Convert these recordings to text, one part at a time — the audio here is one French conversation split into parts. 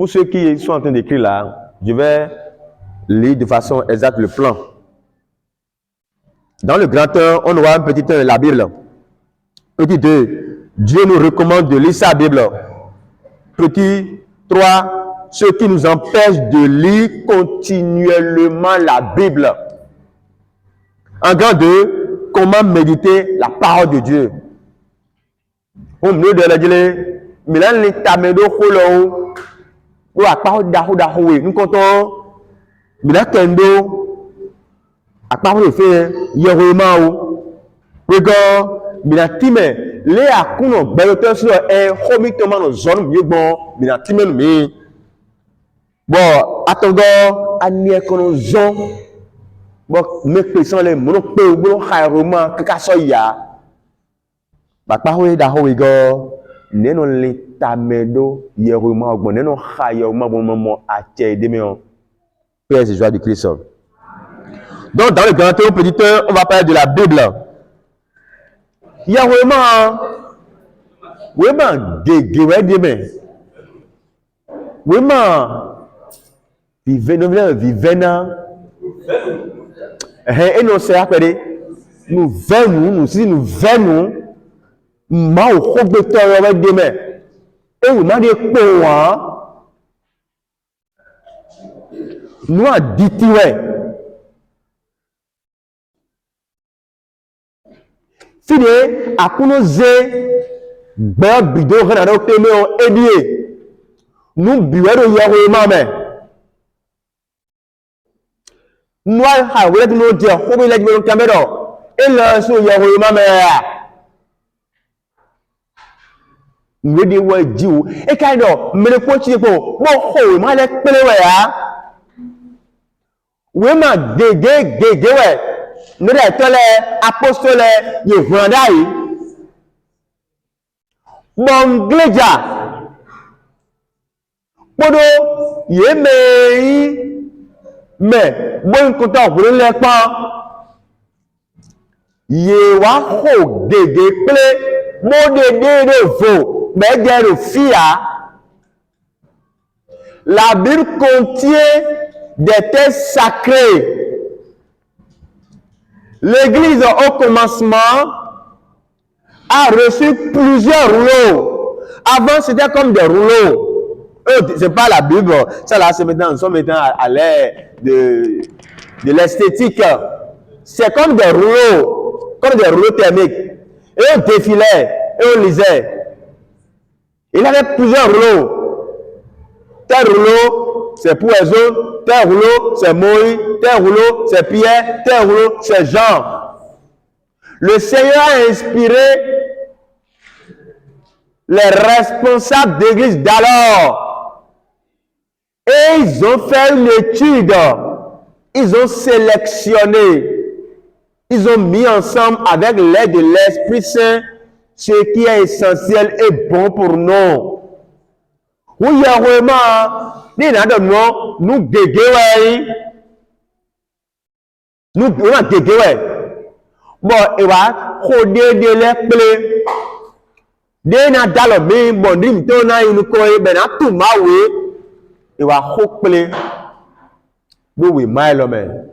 ceux qui sont en train d'écrire là, je vais lire de façon exacte le plan. Dans le grand 1, on aura un petit 1 de la Bible. Petit 2, Dieu nous recommande de lire sa Bible. Petit 3, ce qui nous empêche de lire continuellement la Bible. En grand 2, comment méditer la parole de Dieu. Au milieu de la Bible, Milan l'itamedo kholo ou la parole d'Ahoui. Nous comptons Milan Kendo à parole de fait Yeromao. Regarde, Milan Time, les akuno beloteur sur un homitement nos zones mieux bon, Milan Time nous. Bon, attendons, à nier que nos zones, bon, mes personnes les monopé ou bon, haïrement, que kasoya. La parole d'Ahoui, Neno l'itamedo Yeroma bon neno khayoma bon moment à Tchédéméon. Père et joie de Christ. Donc dans le grand théo petit on va parler de la Bible. Yeroma vraiment gégé demain. Vraiment vivena. Et non c'est appelé nous venons ma ou khobe toro demain et ou na de poa nous a dit ouais fide akuno ze ba bido gana do teme on edie nous biwe do yaro mame nous ha wele no dia khobe la jibon kamero et la so yaro mame nous devons dire et quand on me le coach pour bon ma le pele we ya we ma gege we nous les tole apostole ye vandai bon gleja podo ye me bon content pour le pa ye wa ho gege pele mo de vo la Bible contient des textes sacrés. L'Église au commencement a reçu plusieurs rouleaux. Avant, c'était comme des rouleaux. C'est pas la Bible. Ça là, c'est maintenant, nous sommes maintenant à l'ère de l'esthétique. C'est comme des rouleaux thermiques. Et on défilait, et on lisait. Il avait plusieurs rouleaux. Tel rouleau, c'est pour les autres. Tel rouleau, c'est Moïse. Tel rouleau, c'est Pierre. Tel rouleau, c'est Jean. Le Seigneur a inspiré les responsables d'église d'alors. Et ils ont fait une étude. Ils ont sélectionné. Ils ont mis ensemble avec l'aide de l'Esprit Saint ce qui est essentiel et bon pour nous. Oui, vraiment, nous guéguer. Nous guéguer. Bon, et va, coder de l'esprit. Dena dalo mi bondim tona inukoe bena tumawe. Et va, hokple. Nous, oui, maïlome.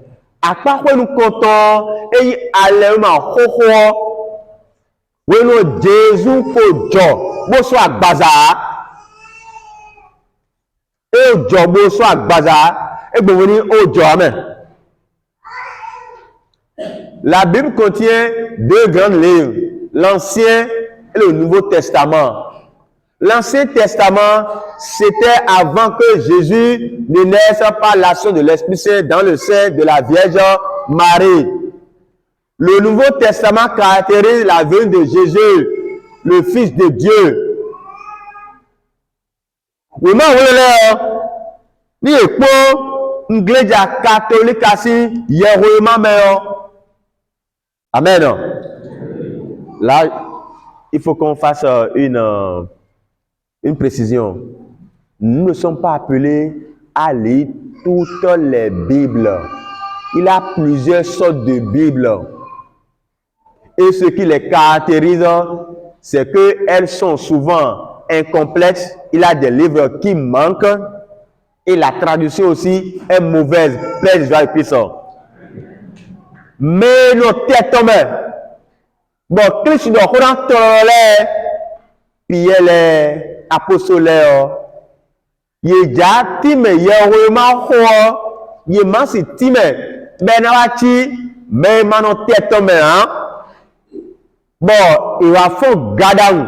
À part quoi nous comptons, et allez, ma hoho. Oui, nous, Jésus, faut Dieu. Bonsoir, bazar. Et Dieu, bonsoir, bazar. Et bon, venir au Dieu, amen. La Bible contient deux grands livres, l'Ancien et le Nouveau Testament. L'Ancien Testament, c'était avant que Jésus ne naisse par l'action de l'Esprit Saint dans le sein de la Vierge Marie. Le Nouveau Testament caractérise la venue de Jésus, le Fils de Dieu. Oui, mais ni pour une église catholique assis, amen. Là, il faut qu'on fasse une précision. Nous ne sommes pas appelés à lire toutes les Bibles. Il y a plusieurs sortes de Bibles. Et ce qui les caractérise, c'est qu'elles sont souvent incomplètes. Il y a des livres qui manquent. Et la traduction aussi est mauvaise, pleine de joie et puissance. Mais nos têtes tombent. Bon, Christ doit rentrer puis elle est apostolaire. Il est déjà timé, il est vraiment fort. Il est massif timé. Mais mais nos têtes tombent. Bon, il va faire gadang.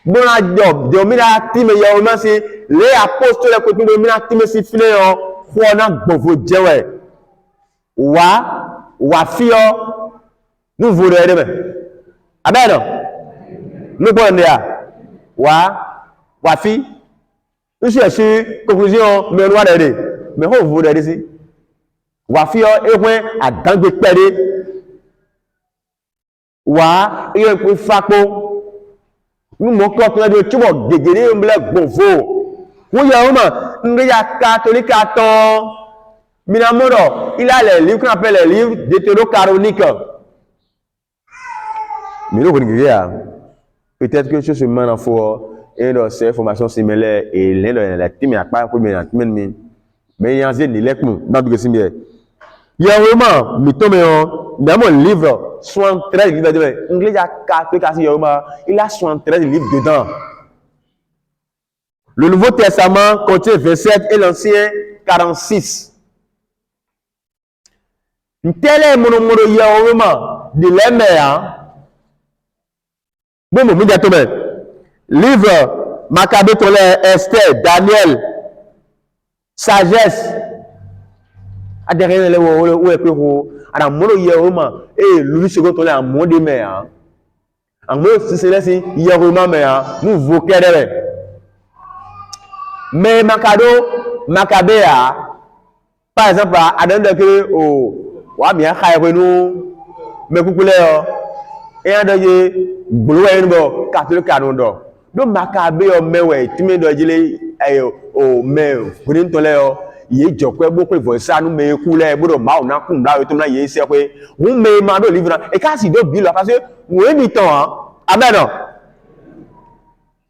Bon, domina timé, il y a vraiment les apôtres qui domina timé si filé on a beaucoup de joie. Wa fio nous voulons demain. Amen. Nous pouvons dire wa fi. Nous cherchons conclusion mais nous aider. Mais on vous aider ici. Wa fio et point à dans de perdre. Wa et pour faco. Nous mon corps de tu vois dégueuler un blague bon faux. Oui il y a catholique à ton Minamoro, il a les livres qu'on appelle les livres deutérocanoniques. Mais nous, peut-être que je suis maintenant fort et dans ces formations similaires et les teams à pas pour mais il y a des lectures dans le similaire. Il y a vraiment, mais dans mon livre, 73 livres dedans. Anglais, il y a 4, il a 73 livres dedans. Le Nouveau Testament contient 27 et l'Ancien 46. Tel est mon de l'aimer. Bon, livre Maccabée, Esther, Daniel, sagesse. À derrière où est plus haut. À la mono et Louis second on est en monde mais en mot si c'est là si il y a vraiment mais nous voquer mais Maccabée par exemple à dans que wa bien xaye nous mais coucou et en daje blower no catholique canon do do Maccabée mewe timi do jile ayo o me funin to le ye jokwe beaucoup voice ça nous me couleur bodo ma on a kum la to na ye se kwe mu me ma do livre et quand si do bi là parce que we mi temps amen non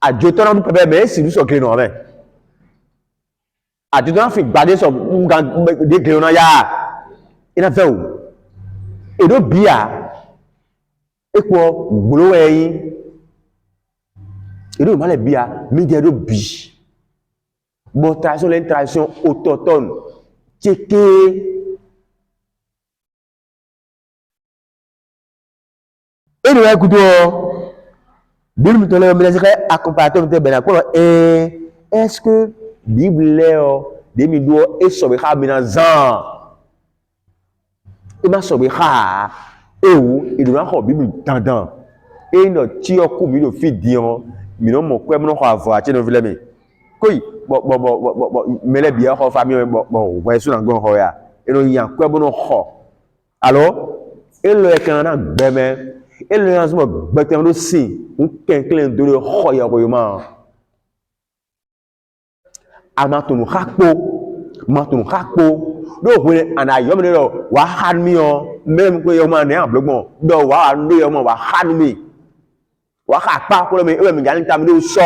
a Dieu ton nous peut mais si nous so clé non amen a Dieu ton fait garder so des clé non ya il a fait où et do bia et quoi blower et do mal bia mi de do bi bon tradition l'interaction autochtone tchéké et nous écoutons Bible te le me accompagnateur de benakolo et est-ce que Bible demi do et sobeka binazan et ma sobeka et où il doit avoir Bible tendant et no tio ku mi no fidion mi no mo kwe mo ko avoir tche no vileme koi bon mais les biens en famille bon ouais sur ngon ho ya et no yan kwe no ho alors et le kana beme et le yan so betem do si un kenklen do le ho ya ko ma amatunu hakpo do we ana yom ne do wa han mi o même ko yo ma ne an blogbon do wa ndo yo ma wa han mi wa ka pa ko me e mi gan tam do so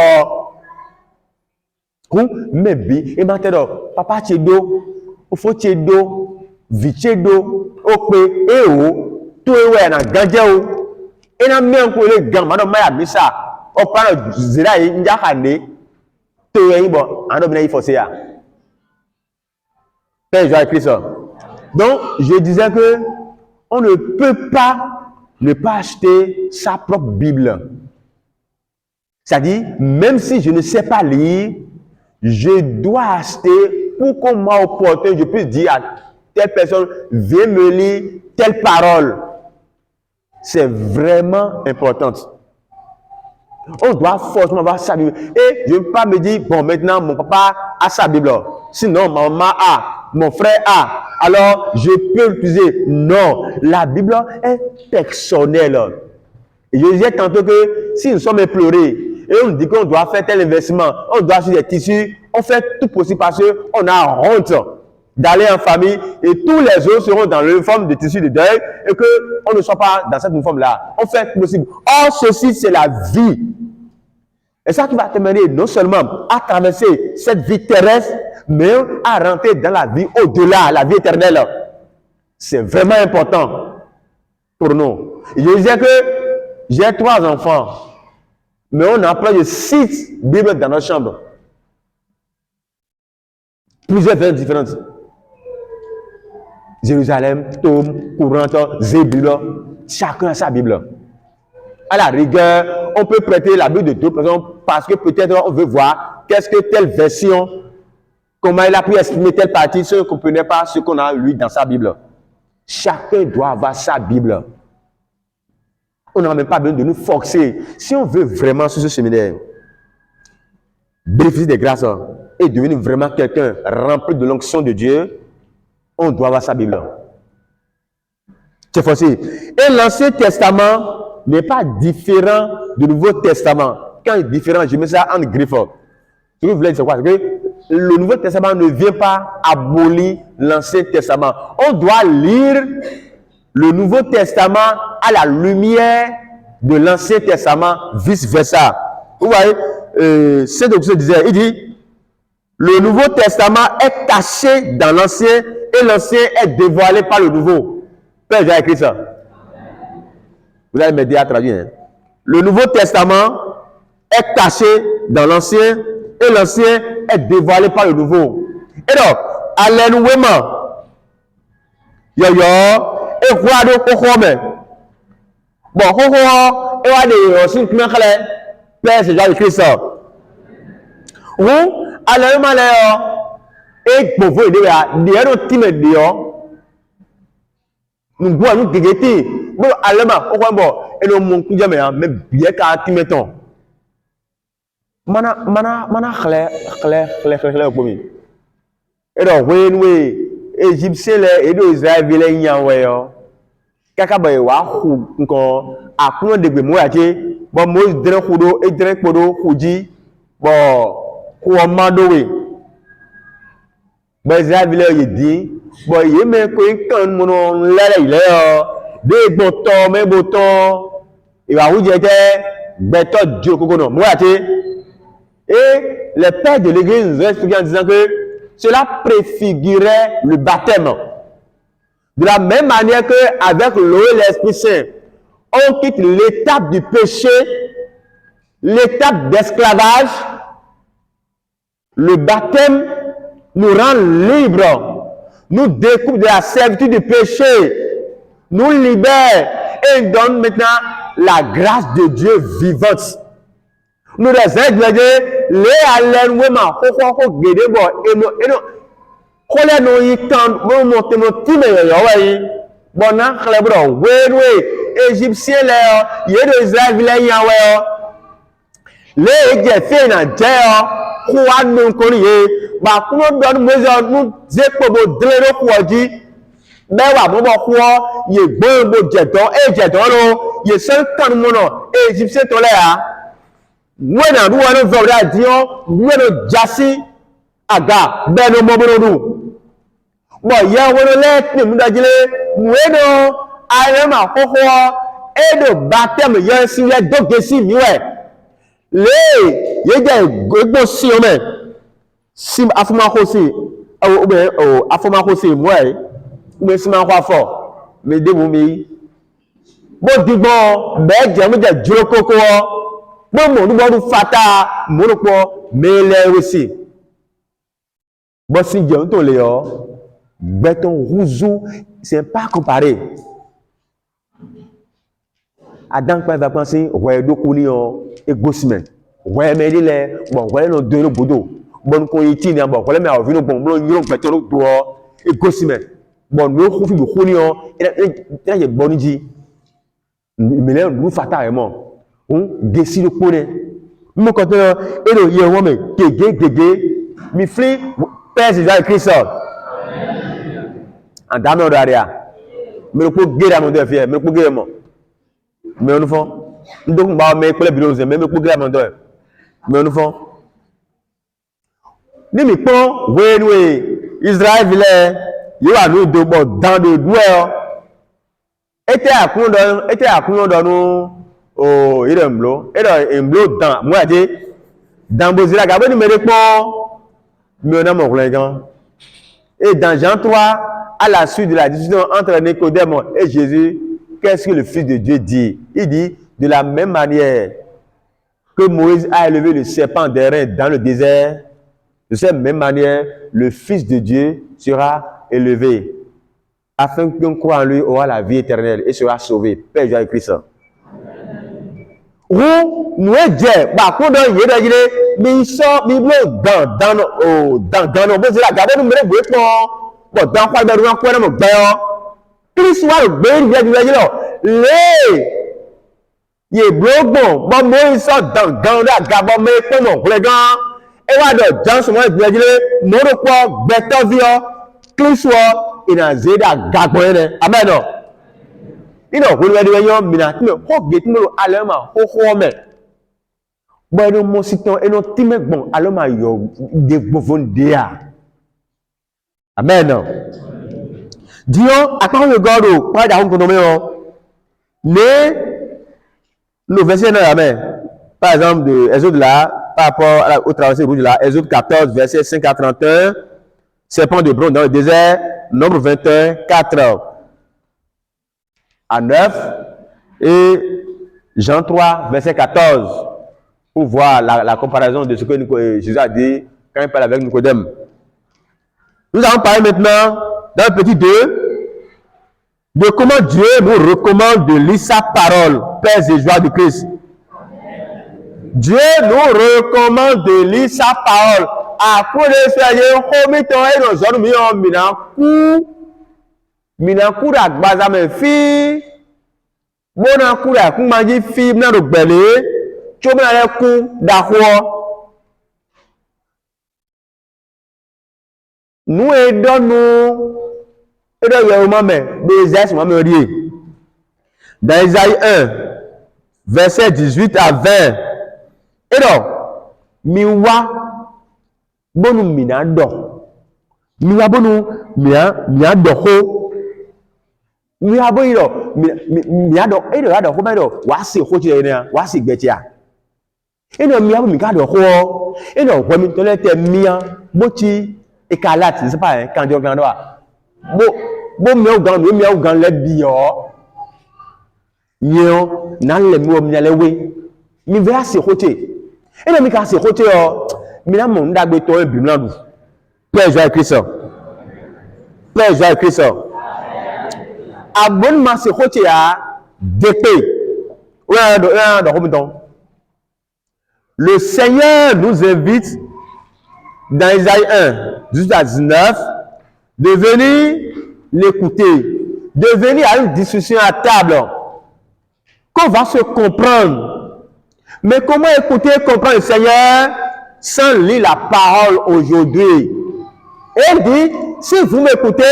ku mebi e ma te do papa che do ofo che do vi che do o pe e o to e we na ganje o e na me ko le gan ma do ma ya misa o pa no zira yi nja kande to e bo an do bi na yi for se ya Père Jésus-Christ. Donc, je disais que on ne peut pas ne pas acheter sa propre Bible. C'est-à-dire, même si je ne sais pas lire, je dois acheter pour qu'on m'a opportun, je puisse dire à telle personne, viens me lire telle parole. C'est vraiment important. On doit forcément avoir sa Bible. Et je ne peux pas me dire, bon, maintenant, mon papa a sa Bible. Sinon, ma maman a, mon frère a. Alors, je peux l'utiliser. Non, la Bible est personnelle. Et je disais tantôt que si nous sommes éplorés, et on dit qu'on doit faire tel investissement, on doit acheter des tissus, on fait tout possible parce qu'on a honte d'aller en famille et tous les autres seront dans l'uniforme de tissu de deuil et qu'on ne soit pas dans cette uniforme-là. On fait tout possible. Or, ceci, c'est la vie. Et ça qui va te mener non seulement à traverser cette vie terrestre, mais à rentrer dans la vie au-delà, la vie éternelle. C'est vraiment important pour nous. Je disais que j'ai 3 enfants, mais on a plein de 6 Bibles dans notre chambre. Plusieurs versions différentes. Jérusalem, Tome, Courante, Zébulon, chacun a sa Bible. À la rigueur, on peut prêter la Bible de d'autres personnes parce que peut-être on veut voir qu'est-ce que telle version, comment il a pu exprimer telle partie, si on ne comprenait pas ce qu'on a lu dans sa Bible. Chacun doit avoir sa Bible. On n'a même pas besoin de nous forcer. Si on veut vraiment sur ce séminaire bénéficier des grâces et devenir vraiment quelqu'un rempli de l'onction de Dieu, on doit avoir sa Bible. C'est forcé. Et l'Ancien Testament n'est pas différent du Nouveau Testament. Quand il est différent, je mets ça en griffe. Ce que je voulais dire, c'est quoi? C'est que le Nouveau Testament ne vient pas abolir l'Ancien Testament. On doit lire le Nouveau Testament à la lumière de l'Ancien Testament, vice-versa. Vous voyez, Saint Augustin disait, il dit, le Nouveau Testament est caché dans l'Ancien et l'Ancien est dévoilé par le Nouveau. Père, j'ai écrit ça. Vous allez m'aider à traduire. Hein? Le Nouveau Testament est caché dans l'Ancien et l'Ancien est dévoilé par le Nouveau. Et donc, alléluia. Yo, et quoi de bon, et quoi de aussi, Père, c'est déjà écrit ça. Ou, alléluia, et pour vous aider à dire au team de nous voyons nous dégueter. Bon, alléluia, au bon, et le monde qui jamais, mais bien qu'à team ton. Mana, clair, pour lui. Et donc, oui, Égyptiens, et les Israéliens, il y a un kaka ba wa hu nko akuno de gbemu ate bo mo dre hudo e dre podo huji bo ko madowe ba Israéliens ye di bo ye me ko kan mo no lele ile o de gboto me boto e wa huje te beto dio kokono mo ate et les pères de l'église nous expliquent en disant que cela préfigurait le baptême. De la même manière qu'avec l'eau et l'Esprit Saint, on quitte l'étape du péché, l'étape d'esclavage. Le baptême nous rend libres, nous découpe de la servitude du péché, nous libère et donne maintenant la grâce de Dieu vivante. Nous les les alléluia, kole no yikan mo mo time yo bon na khle bro we égyptien le ye de Israël yan we le je fe na je ko anu ko ni ba ku no do mo zo nu je po bo dele ro ko ji be wa mo bo ko ye gbo bo je don lo ye se kan mo no égyptien to le we na ru wa no zo da di o we no jasi aga be no mo bro du bo ya wono le ni mu dajile mueno ayema koko edo baptême yan si le doge si mi we le ye je gbogbo si o me sim afuma ko si o afuma ko si mu e me si ma ko afo me de mu mi bo digbo be je mu je juro koko bo mo ni bo du fata mo ro po me le wesi bo si je nto le o béton rougeau, c'est pas comparé. Adam va penser, ouais, do koulio, et gossiment. Ouais, mais il est, bon, ouais, non, de bodo. Bon, qu'on y tient, bon, voilà, mais on vient, bon, bon, yon, béton, doigt, et gossiment. Bon, nous, on fait du koulio, et là, il y a bon dit. Mais là, nous, fatalement, on décide de connaître. Nous, quand on est, il y a un homme, gégé, mi fli, père, c'est déjà écrit ça. En dame de l'aria, mais le coup guérir à mon deux fiers, mais le coup guérir moi. Mais on nous fait, donc bah mais pour les bureaux, mais le coup guérir à mon deux, mais on nous fait. Ni mi pon, oui, Israël village, il y a nous deux bords dans de doueurs. Était à coulon dans nous, oh il est un bleu dans moi dit, Dans Bozila, Gabon, nous me répond, mais on a mon collègue. Et dans Jean 3, à la suite de la discussion entre Nicodème et Jésus, qu'est-ce que le Fils de Dieu dit? Il dit, de la même manière que Moïse a élevé le serpent d'airain dans le désert, de cette même manière, le Fils de Dieu sera élevé, afin qu'on croit en lui aura la vie éternelle et sera sauvé. Père Jésus-Christ. Ou nous est bah quand on y est mais ça Bible dans nos besoins la garder nous me bon dans quoi dans quoi nous ben Christ soit ben bien là les y blog bon moi ça dans la gabon mais comment les gars et va de dans ce moment bien non quoi better vie Christ soit in a zeda gabon amen. Ino hulwe de yo mina time ho get mo alema ho me bo no mo siton eno time gbon alema yo de gbon dia amen. Dio akon le godo pa da hun me o le verset là amen. Par exemple de Exode là par rapport au traversée rouge là Exode 14 verset 5 à 31 serpent de bronze dans le désert nombre 21 4 à 9 et Jean 3, verset 14, pour voir la comparaison de ce que Jésus a dit quand il parle avec Nicodème. Nous allons parler maintenant, dans le petit 2, de comment Dieu nous recommande de lire sa parole, paix et joie de Christ. Dieu nous recommande de lire sa parole. Après le Seigneur, mina kura gbaza me fi mona kura kumaji fi na do gbele choma le ku da ho nous aidons nous et de yo mame bezes mo me rie dans Isaïe 1 verset 18 à 20 et donc miwa bonu mina do miwa bonu mia do ho mi abo iro mi ado ado ko ba do wa se ho ti ni wa se gbe ti a eno mi abo mi ka do ho eno ko mi to le te mi an bo ti e ka lati se pa kan jo gan do a bo mi o gan le bi o yo na le mi o mi le we mi ve a se ho ti eno mi ka se ho ti o mi na mo ndagbe to e bi mi ladu Père Jésus-Christ Père Jésus-Christ abonnement se côté à d'épée. Le Seigneur nous invite dans Isaïe 1 jusqu'à 19 de venir l'écouter, de venir à une discussion à table, qu'on va se comprendre. Mais comment écouter et comprendre le Seigneur sans lire la parole aujourd'hui? Et il dit, si vous m'écoutez,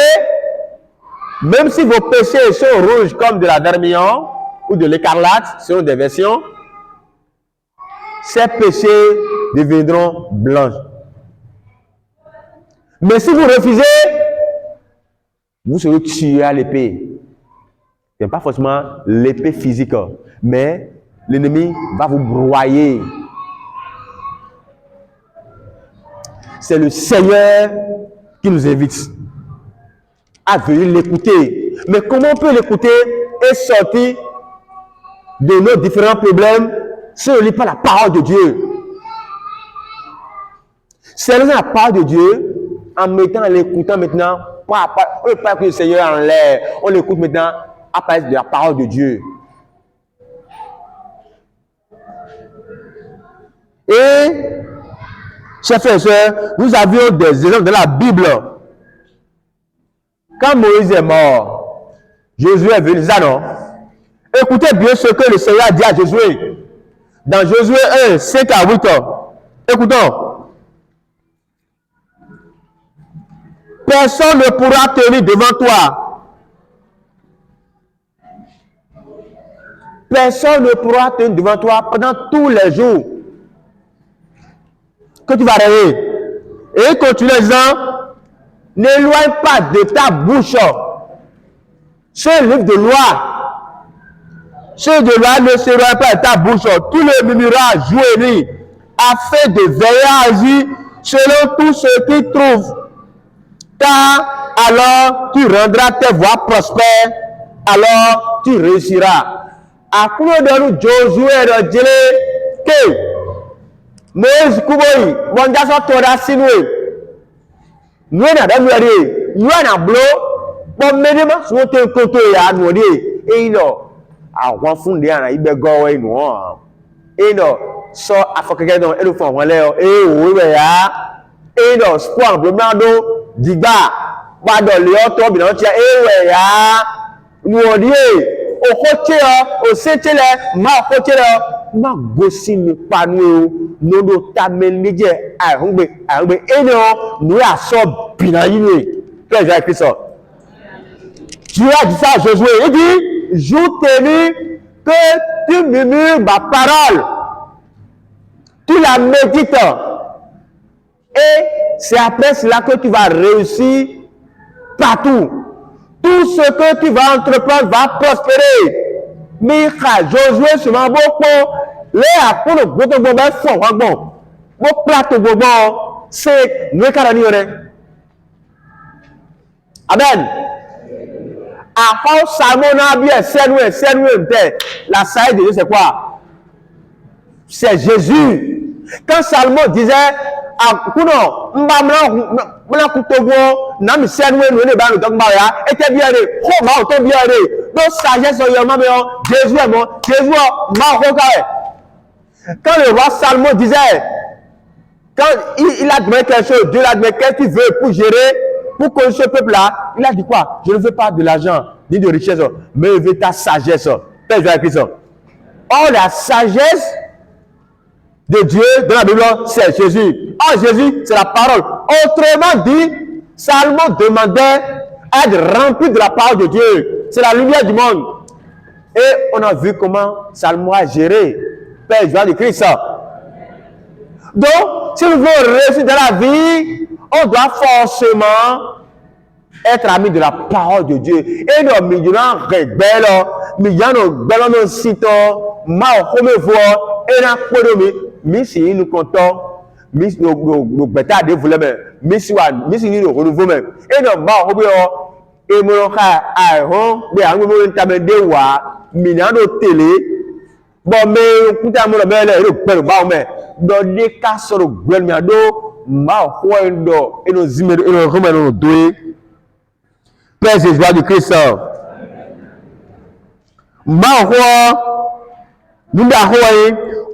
même si vos péchés sont rouges comme de la vermillon ou de l'écarlate, selon des versions, ces péchés deviendront blancs. Mais si vous refusez, vous serez tué à l'épée. Ce n'est pas forcément l'épée physique, mais l'ennemi va vous broyer. C'est le Seigneur qui nous invite à venir l'écouter. Mais comment on peut l'écouter et sortir de nos différents problèmes si on ne lit pas la parole de Dieu? C'est la parole de Dieu en mettant, en l'écoutant maintenant, pas que le Seigneur en l'air, on l'écoute maintenant à partir de la parole de Dieu. Et, chers frères et sœurs, nous avions des exemples dans la Bible. Quand Moïse est mort, Josué est venu, ça non? Écoutez bien ce que le Seigneur a dit à Josué. Dans Josué 1, 5 à 8 ans. Écoutons. Personne ne pourra tenir devant toi. Personne ne pourra tenir devant toi pendant tous les jours que tu vas rêver. Et continue en disant, n'éloigne pas de ta bouche ce livre de loi. Ce livre de loi ne s'éloigne pas de ta bouche. Tout le murmurage, jouerie, afin de veiller à agir selon tout ce qu'il trouve. Car alors tu rendras tes voies prospères, alors tu réussiras. À quoi de Josué de dire que Moïse Kouboyi, mon gars, toi, sinoué. Nous n'avons pas dit, nous n'avons pas dit, mais nous avons été côté à nous dire, et il a fondé un ibego et nous. Et non, so afokeke don elu fon won le o e wo we ya e no sport blomado digba ba do le o to bi no ti e we ya ni odi e o ko che o se che le ma ko che le ma go si ni panu o no do ta me leje a hungbe e no ni a so bi na yin e que Jésus Christ. Dieu a dit ça à Josué, il dit jour tenu que tu murmures ma parole, tu la médites, et c'est après cela que tu vas réussir partout. Tout ce que tu vas entreprendre va prospérer. Mika, Josué, se m'a beaucoup, les apôtres, le gros de bon, fort, bon, plateau, bon, c'est nous qui Amen. Après Salmon bien, c'est nous, la saille de Dieu, c'est quoi? C'est Jésus. Quand Salmon disait, était bien allé, donc sagesse, Jésus est mort, Jésus quand le roi Salmon disait, quand il a demandé quelque chose, Dieu l'a demandé qu'est-ce qu'il veut pour gérer, pour conduire ce peuple-là, il a dit quoi? Je ne veux pas de l'argent, ni de richesse, mais je veux ta sagesse. Or, la sagesse de Dieu dans la Bible, c'est Jésus. Or, Jésus, c'est la parole. Autrement dit, Salomon demandait à être rempli de la parole de Dieu. C'est la lumière du monde. Et on a vu comment Salomon a géré Père Joie de Christ. Donc, si nous voulons réussir dans la vie, on doit forcément être ami de la parole de Dieu. Et nous, nous devons rebelle, nous devons nous citer, mal remevoir, et nous si nous comptons, nous bêta de vous même, si nous renouvelons même. Et nous, mal remevoir, et nous, nous, télé, bon, mais, écoutez, mais, dans des cas sur le gouvernement, et nous remettons nous Père Jésus du Christ.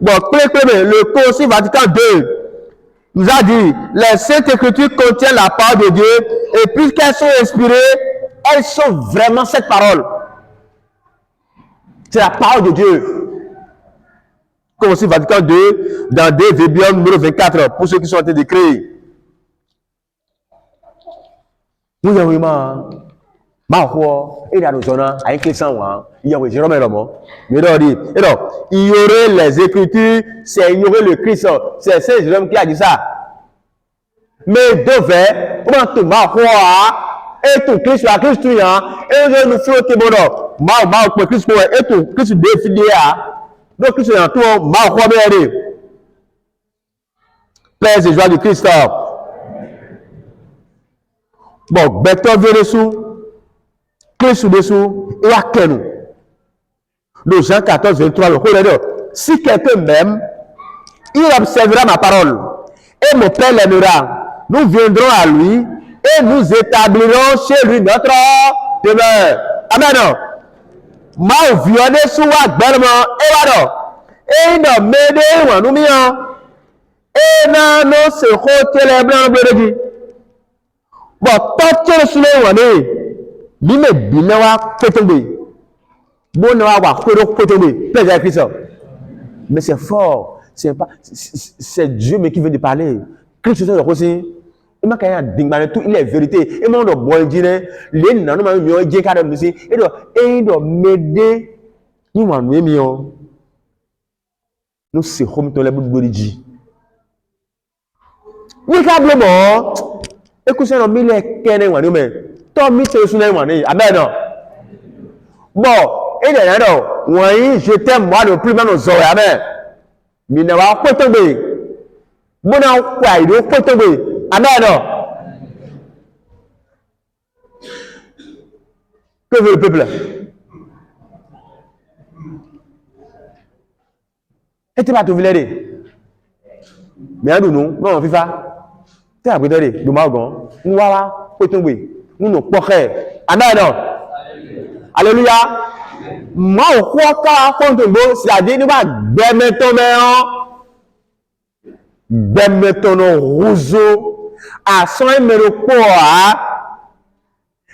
Le Concile Vatican II nous a dit les Saintes Écritures contiennent la parole de Dieu et puisqu'elles sont inspirées, elles sont vraiment cette parole. C'est la parole de Dieu. Concile Vatican II dans De Verbum numéro 24 pour ceux qui sont en train d'écrire. Nous avons vraiment il y a il y aurait les Écritures, c'est ignorer le Christ. C'est Saint Jérôme qui a dit ça. Mais devait, et tout Christ, la Christ, et nous flotter bon, Christ, et tout Christ défini, donc Christ est en tout, Père et joie du Christ. Bon, Beto vient dessous. Christ dessous, et à quel nous? Jean 14, 23, le si quelqu'un m'aime, il observera ma parole, et mon Père l'aimera. Nous viendrons à lui, et nous établirons chez lui notre demeure. Amen. Ma violé sous la bellement, et voilà. Et nous m'aider, nous mions. Et nous se côté les blancs de Dieu. Bon, tant que le soleil, Bime bilewa kotombe. Bonawa wa kotombe. Père Christ. Mais c'est fort. C'est Dieu mais qui vient de parler. Christ est aussi. Il m'a quand même tout il est vérité. Et mon bon dire les nanu ma mi o je ka do si. Et do m'aider. Ni wa nu mi o. Nous se home to le bodiji. Ni ka blemo. Écoutez no mi le kene wa ni me. Amen. Bon, et je t'aime moi le plus mal aux oreilles. Amen. Mais ne va pas tomber. Bon, on quoi, il faut tomber. Amen. Que veut le peuple? Et tu vas te virer. Mais nous, non, FIFA. Tu as pris nous margon. Nous voilà, faut tomber. Nous nous portons. Amen. Alléluia. Moi, on croit qu'à tomber, c'est-à-dire nous va démettre roseau à 100 000 poids.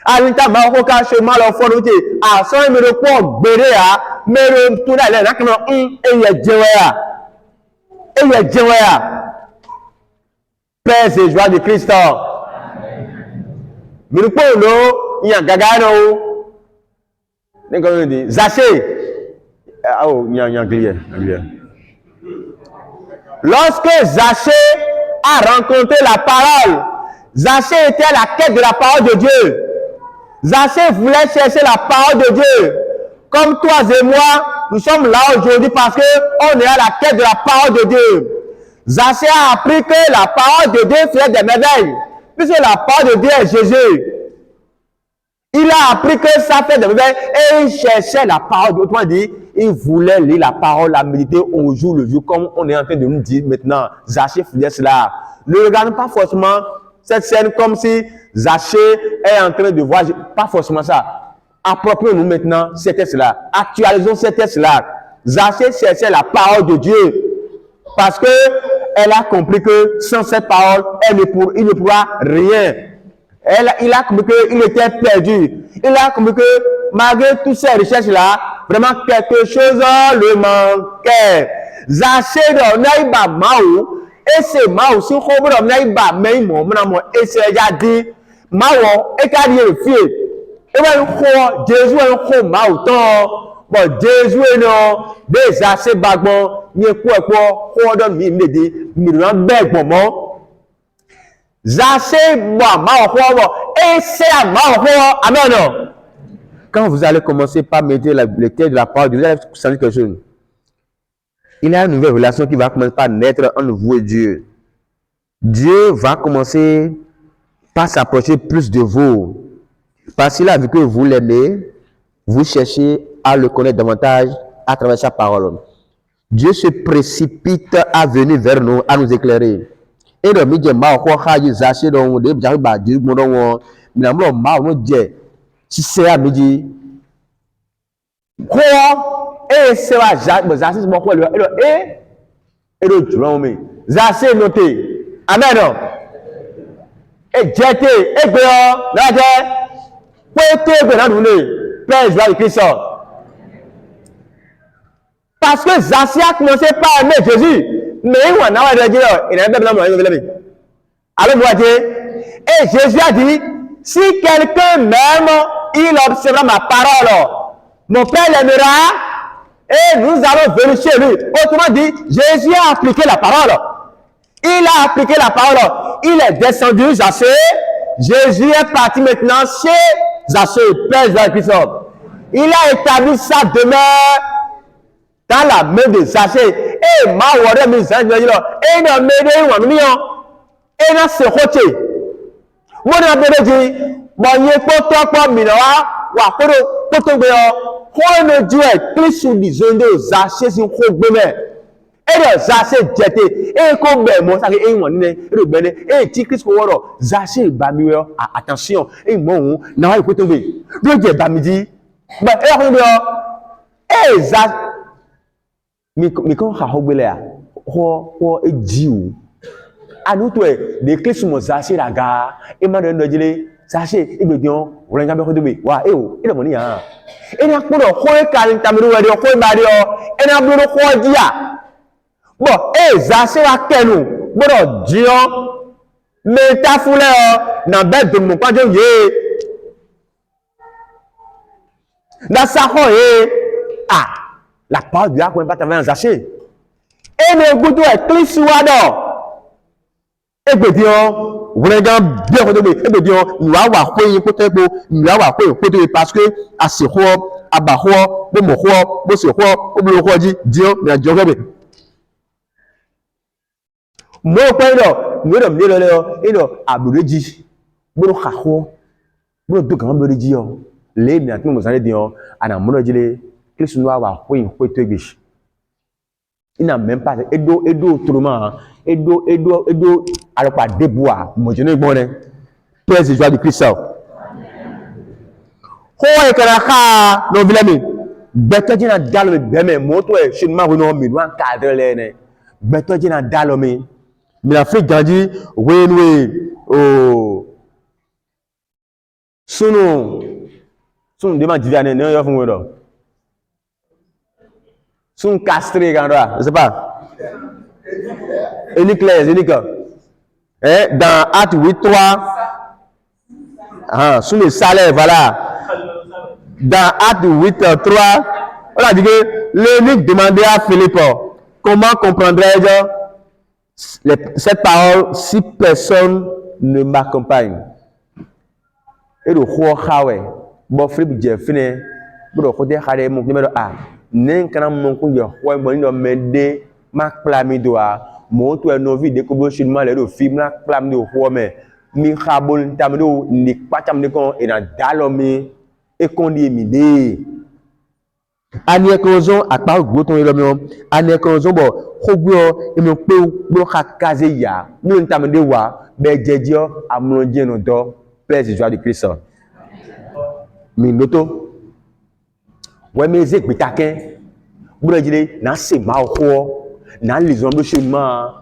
À l'intérieur, on va chemin la fondité à 100 000 poids béré à mais le tout là là comment et il y a Père et joie de Christ. Mais le point il y a gagano. N'est-ce dit Zaché. Oh, il y a glier. Lorsque Zaché a rencontré la parole, Zaché était à la quête de la parole de Dieu. Zaché voulait chercher la parole de Dieu. Comme toi et moi, nous sommes là aujourd'hui parce qu'on est à la quête de la parole de Dieu. Zaché a appris que la parole de Dieu faisait des merveilles. Puisque la parole de Dieu est Jésus. Il a appris que ça fait des merveilles et il cherchait la parole. Autrement dit, il voulait lire la parole, la méditer au jour le jour, comme on est en train de nous dire maintenant. Zaché faisait cela. Ne regardons pas forcément cette scène comme si Zaché est en train de voir, pas forcément ça. Approprions-nous maintenant ces textes-là. Actualisons ces textes-là. Zaché cherchait la parole de Dieu. Parce que elle a compris que sans cette parole, il ne pourra rien. Il a compris qu'il était perdu. Il a compris que malgré toutes ces recherches-là, vraiment quelque chose le manquait. Zaché de Maou, et c'est Maou, si on comprend et c'est déjà dit, Maou, et qu'a dit le fils. Et bien, Jésus est un Maou, bon, Jésus est non, des Zaché bagbon, ni quoi, donne m'aider, m'en bête moment. Zaché, et c'est à Amen. Quand vous allez commencer par méditer le texte de la parole, vous allez sentir quelque chose. Il y a une nouvelle relation qui va commencer par naître entre vous et Dieu. Dieu va commencer par s'approcher plus de vous. Parce qu'il a vu que vous l'aimez, vous cherchez à le connaître davantage à travers sa parole. Dieu se précipite à venir vers nous, à nous éclairer. Et le milieu m'a encore dit Zaché donc des gens bah Dieu mon donc mais là m'a on dit si c'est à midi quoi et c'est là Zaché c'est quoi le et le drame Zaché noté amen et jeté et bien là de poété que là nous Père joie de Christ parce que Zaché a commencé par aimer Jésus. Mais il a même alors moi et Jésus a dit si quelqu'un m'aime il observera ma parole mon Père l'aimera et nous allons venir chez lui. Autrement dit Jésus a appliqué la parole, il a appliqué la parole, il est descendu Zaché, Jésus est parti maintenant chez Zaché, Père de Christ, il a établi sa demeure dans la main de Zaché et ma wore mi zanjo là et na mede wa mi on et na se khoche mo na bebe ji mo ye poto mi na wa poto gbe o ko me ju e Kristu di zondo Zaché si ko gbe me e de Zaché jete e ko gbe mo sa ke e won ni e do gbe ni e ti Kristu woro Zaché ba mi o attention e mo hun na wa poto gbe do je ba mi ji ba e ko gbe o e Zaché mi kon ha hogbele a ho ejiu anu to e de Kristu mo Zaché la ga e ma do jile Zaché igbedion wo ran ga be ko dobe wa e o e mo ni ya e na po do ho e ka ni tamiru we de ho e ba de o e na blo ho ji a bo e Zaché la kenu gbodo ji o me ta fule o na be do mo pa je ye na sa ho e la parole de Dieu qu'on va t'avoir en Zaché. Et le goût est Kristu wado. Et bien, vous regardez bien de et bien, nous avons quoi côté pour nous avons quoi côté parce que à ce roi, à bas roi, bon roi, bon ce roi, bon roi dit Dieu, mais Dieu rebe. Moi, nous aboureji. Bon, khako. Bon, deux grands aboureji. Les maintenant, vous allez dire, ana monojile, que ce soit wa oui, il n'a même pas edo autrement. Edo, alors pas débois. Moi, je ne connais pas. Praise the joie du Christ. Hoe karaka no vilami. Beto jina dalomi beme moto e shinma wono mi wan cadre lene. Beto jina dalomi. Mi la fi ganji wenwe o sunu dema diviane ne yo fun wodo. Sun castré gandra, je sais pas. Unique. Dans Acte 8:3 sous le salaire, voilà. Dans Acte 8:3, on a dit que l'eunuque demandait à Philippe, comment comprendrais-je cette parole si personne ne m'accompagne? Et le roi bon Philippe dit, fini, bon côté xale mon numéro A, n'en kana mon coup de roi bon il m'aider ma plamidoa, mon toi novi découvrir chinois le film la plamido roi mais mi xabol tamdo ni patam de kon et na dalomi et qu'on dit midi ane konzo akpa gboton elomi ane konzo bo khogbo e mo pe bo khakaze ya mo ntamde wa be jejo amlonje no do praise joie de Christ mi noto we me ze gbitaken bo jile na se ma ho na lison de chemin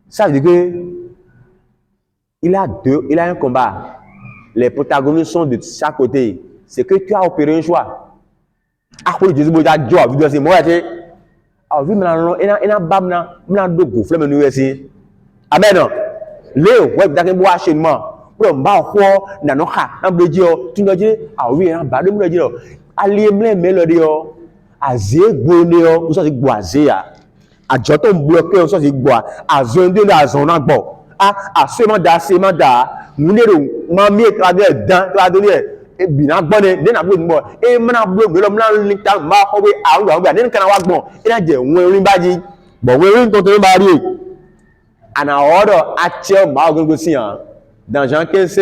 ça veut dire que il a un combat. Les protagonistes sont de chaque côté. C'est que tu as opéré un choix. Après Jésus boja job, vidéo c'est moi tu. Ah oui maintenant ina bamna mna do go flemme no yesi. Amen. Le web da ken bo achènement. Pour mba ho na no kha na bleji o tu no je ah oui na ba do mo je o. Ali melody o. Aze gbo ni o, so se gbo aze ya. Ajo to bloqué o so se gbo azo nde na azo na gbo. Seulement munero mami trader dan trader e bina gbone de na gbo mo e mana blo me lo mna linta ma ho we awu ne kana wa gbon e na je won orin baji bo we orin to ba ri ana order ache ma ogogo si an dans Jean 15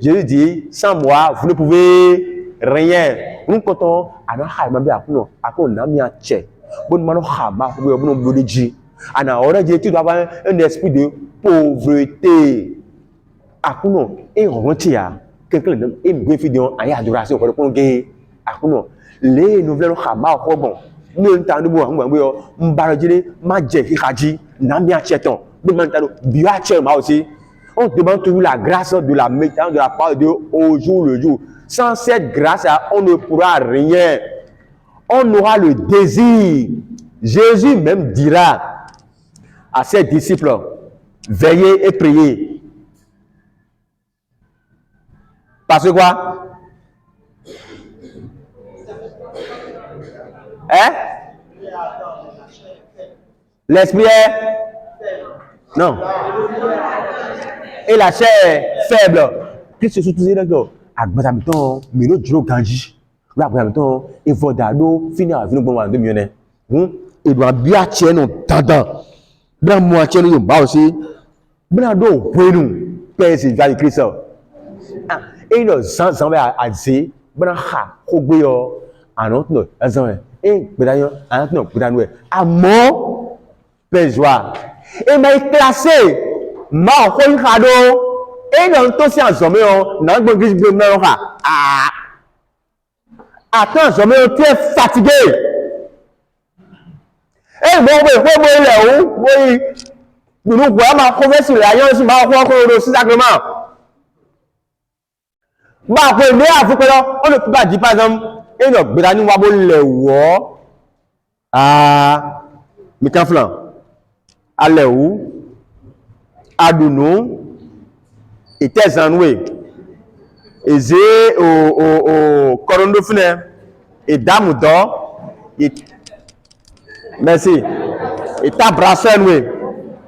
Jésus dit sans moi vous ne pouvez rien nous koto ana ha ma bi akuno na mi ache bon ma no ha ma we obo no blodeji ana order je tu dois avoir un esprit de pauvreté. Akuno et rentia quelqu'un et gwefidion ay adoration ko ko ge akuno le nouvelle khama ko bon no ntanu bo ngwa ngwe mbarajire ma je hikaji na mi acheton bi man tanu bi ache ma aussi on demande toujours la grâce de la méthode de la part de Dieu au jour le jour. Sans cette grâce on ne pourra rien. On aura le désir. Jésus même dira à ses disciples, veillez et priez. Parce que quoi? Hein? L'esprit est... Non. Et la chair est faible. Qu'est-ce que c'est tout ça? Agbatamito, mino dro ganji. Agbatamito, et vodado, finir avec nous pour 2 millionnaires. Il doit bien tirer nos tendants. Bien moitié nous bas aussi. Bien do pour nous. Père c'est Jésus Christ. Et nous sans à dire, bien ha, kogbeo, anotno, azan. Et bien anotno, bien amour, paix joie. Et m'a classé, ma ho khado. Et dans tout ça sommet on n'a pas gis de mer attends sommet tu es fatigué. Et bon là où oui nous voyons ma conversion là yon si ma ko le sacrement. Ba ko ne afu ko on ne peut pas dire par exemple et no gbe dani wa bo le wo mi kan flan ale où adunu était zanoué et j'ai au corondo fune et dame d'or et merci et ta brasseur oui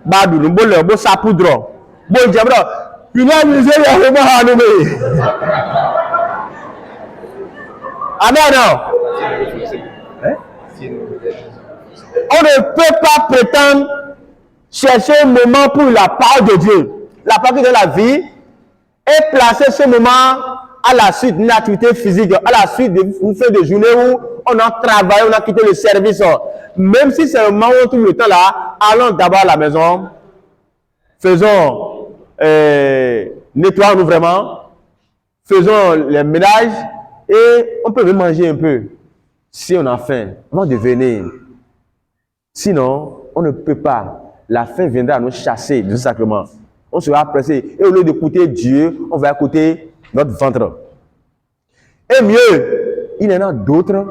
badu no bo le bo sapoudro bo jebro you know me say ya mo ha no me amen on ne peut pas prétendre chercher un moment pour la parole de Dieu, la parole qui donne la vie, et placer ce moment à la suite d'une activité physique, à la suite d'une fin de journée où on a travaillé, on a quitté le service. Même si c'est le moment où on trouve le temps là, allons d'abord à la maison, faisons, nettoyons-nous vraiment, faisons les ménages et on peut même manger un peu si on a faim, avant de venir. Sinon, on ne peut pas. La faim viendra nous chasser du sacrement. On sera pressé. Et au lieu d'écouter Dieu, on va écouter notre ventre. Et mieux, il y en a d'autres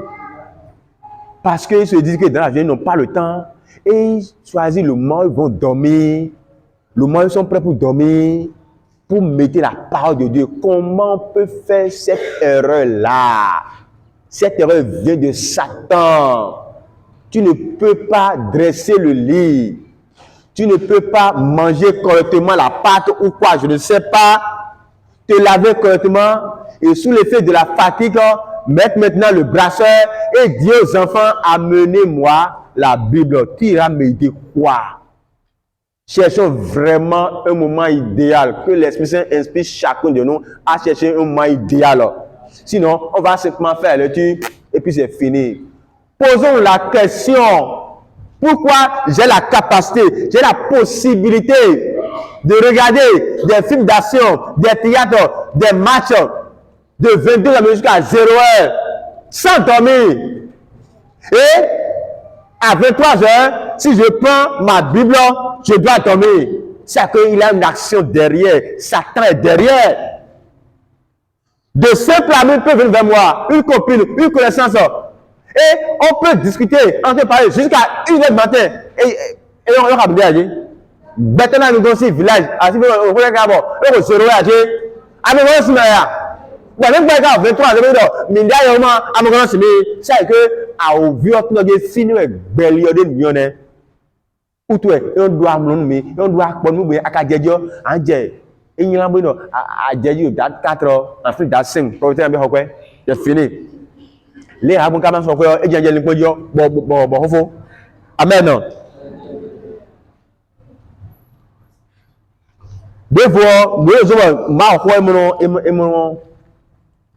parce qu'ils se disent que dans la vie, ils n'ont pas le temps et ils choisissent le moment où ils vont dormir, le moment où ils sont prêts pour dormir, pour mettre la parole de Dieu. Comment on peut faire cette erreur-là? Cette erreur vient de Satan. Tu ne peux pas dresser le lit. Tu ne peux pas manger correctement la pâte ou quoi, je ne sais pas. Te laver correctement et sous l'effet de la fatigue, mettre maintenant le brasseur et dire aux enfants, amenez-moi la Bible. Tu iras m'aider quoi? Cherchons vraiment un moment idéal, que l'Esprit Saint inspire chacun de nous à chercher un moment idéal. Sinon, on va simplement faire la lecture et puis c'est fini. Posons la question. Pourquoi j'ai la capacité, j'ai la possibilité de regarder des films d'action, des théâtres, des matchs de 22h jusqu'à 0h sans dormir. Et à 23h, si je prends ma Bible, je dois dormir. C'est qu'il a une action derrière, Satan est derrière. De simples amis peuvent venir vers moi, une copine, une connaissance. Et on peut discuter, on peut parler jusqu'à 1h du matin. Et on va dire, maintenant nous sommes au village, on va dire, on va dire, on va dire, on va dire, même pas 23 mais il y a un moment, à mon grand c'est que à ouvrir notre fini avec belle millionnaire. Ou toi, on doit nous, on doit nous, à Kadjejo, à Djé. Et il y a un moment, à Djéjo, dans 4 heures, en fait, dans 5, pour faire un peu, c'est fini. Les rabbins commencent à faire, et j'ai les gens, bon, amen. Des fois, nous sommes mal, mon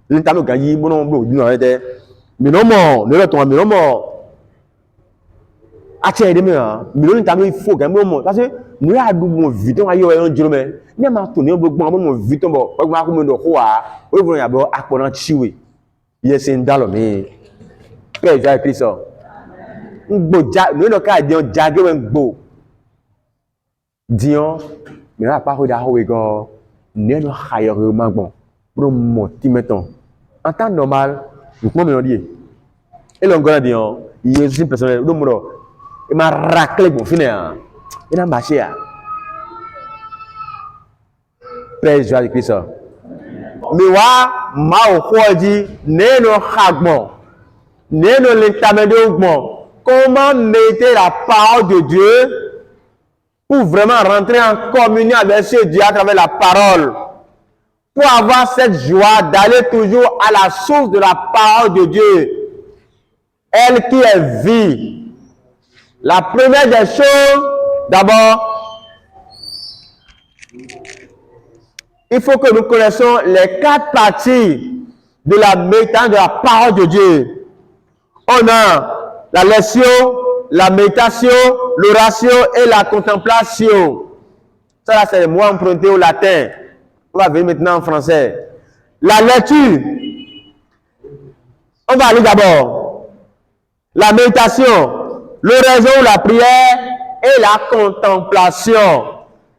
l'intame gagné, mon nom, mais non, ne le tombe, mais non, attirer des mains, mais l'intame il faut gagner, parce que nous avons mon vite, on a eu un jour, mais nous avons tourné, mon vite, on va comme le roi, on va y avoir à quoi en chier. Il est dans le mais. Père, j'ai écrit ça. Nous n'avons qu'à dire, jaguer un beau. Dion, mais là, pas regarder, nous avons réellement bon. Pour monter maintenant. En temps normal, nous pouvons me dire. Et l'on a dit, il y a une personne, il m'a raclé pour finir. Il a marché. Père, j'ai écrit ça. Mais wa, ma au dit, n'est non ragement. Comment mettre la parole de Dieu pour vraiment rentrer en communion avec ce Dieu à travers la parole, pour avoir cette joie d'aller toujours à la source de la parole de Dieu, elle qui est vie. La première des choses, d'abord, il faut que nous connaissions les 4 parties de la méthode de la parole de Dieu. On a la lecture, la méditation, l'oration et la contemplation. Ça là, c'est le mot emprunté au latin. On va venir maintenant en français. La lecture. On va aller d'abord. La méditation, l'oraison, la prière et la contemplation.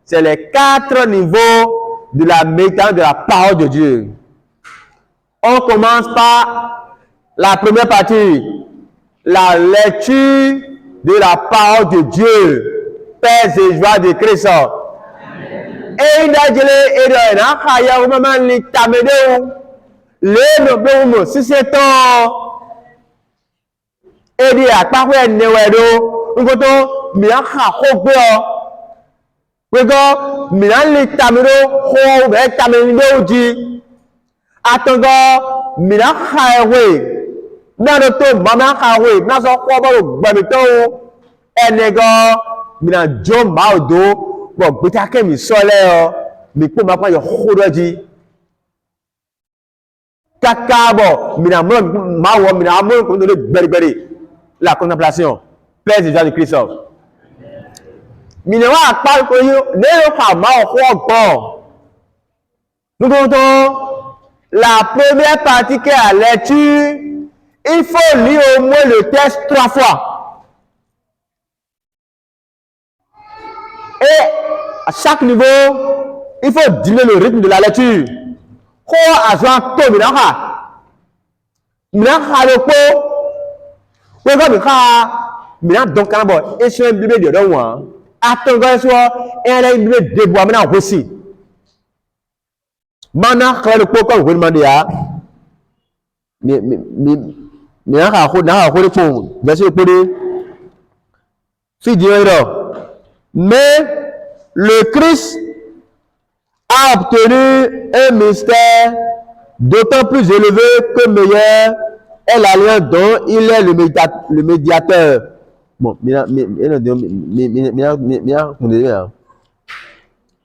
C'est les 4 niveaux de la méthode de la parole de Dieu. On commence par la première partie, la lecture de la parole de Dieu. Père et joie de Christ. Et il a dit, si c'est ton, et dit, à part un newedo, nous comptons, mais un hako, mais un tamedo, ho, et tamedo, dit, attends, mais un highway. Dans le temps, maman a oui, dans son corps, le bateau, et négo, mina jo ma odo bo gbeta ke mi so le o mi po ma pa yo khodoji kakabo mina mo ma wo mina mo ko le gberi la contemplation plaise de Jésus Christ mina wa pa ko yo ne yo ka ma o gbo la première partie qui est à lecture, il faut lire au moins le texte 3 fois. Et à chaque niveau, il faut diminuer le rythme de la lecture. Mana kalau pokok gue mandi ya, aku pun, biasa video mais le Christ a obtenu un mystère d'autant plus élevé que meilleur est l'alliance dont il est le médiateur. Bon,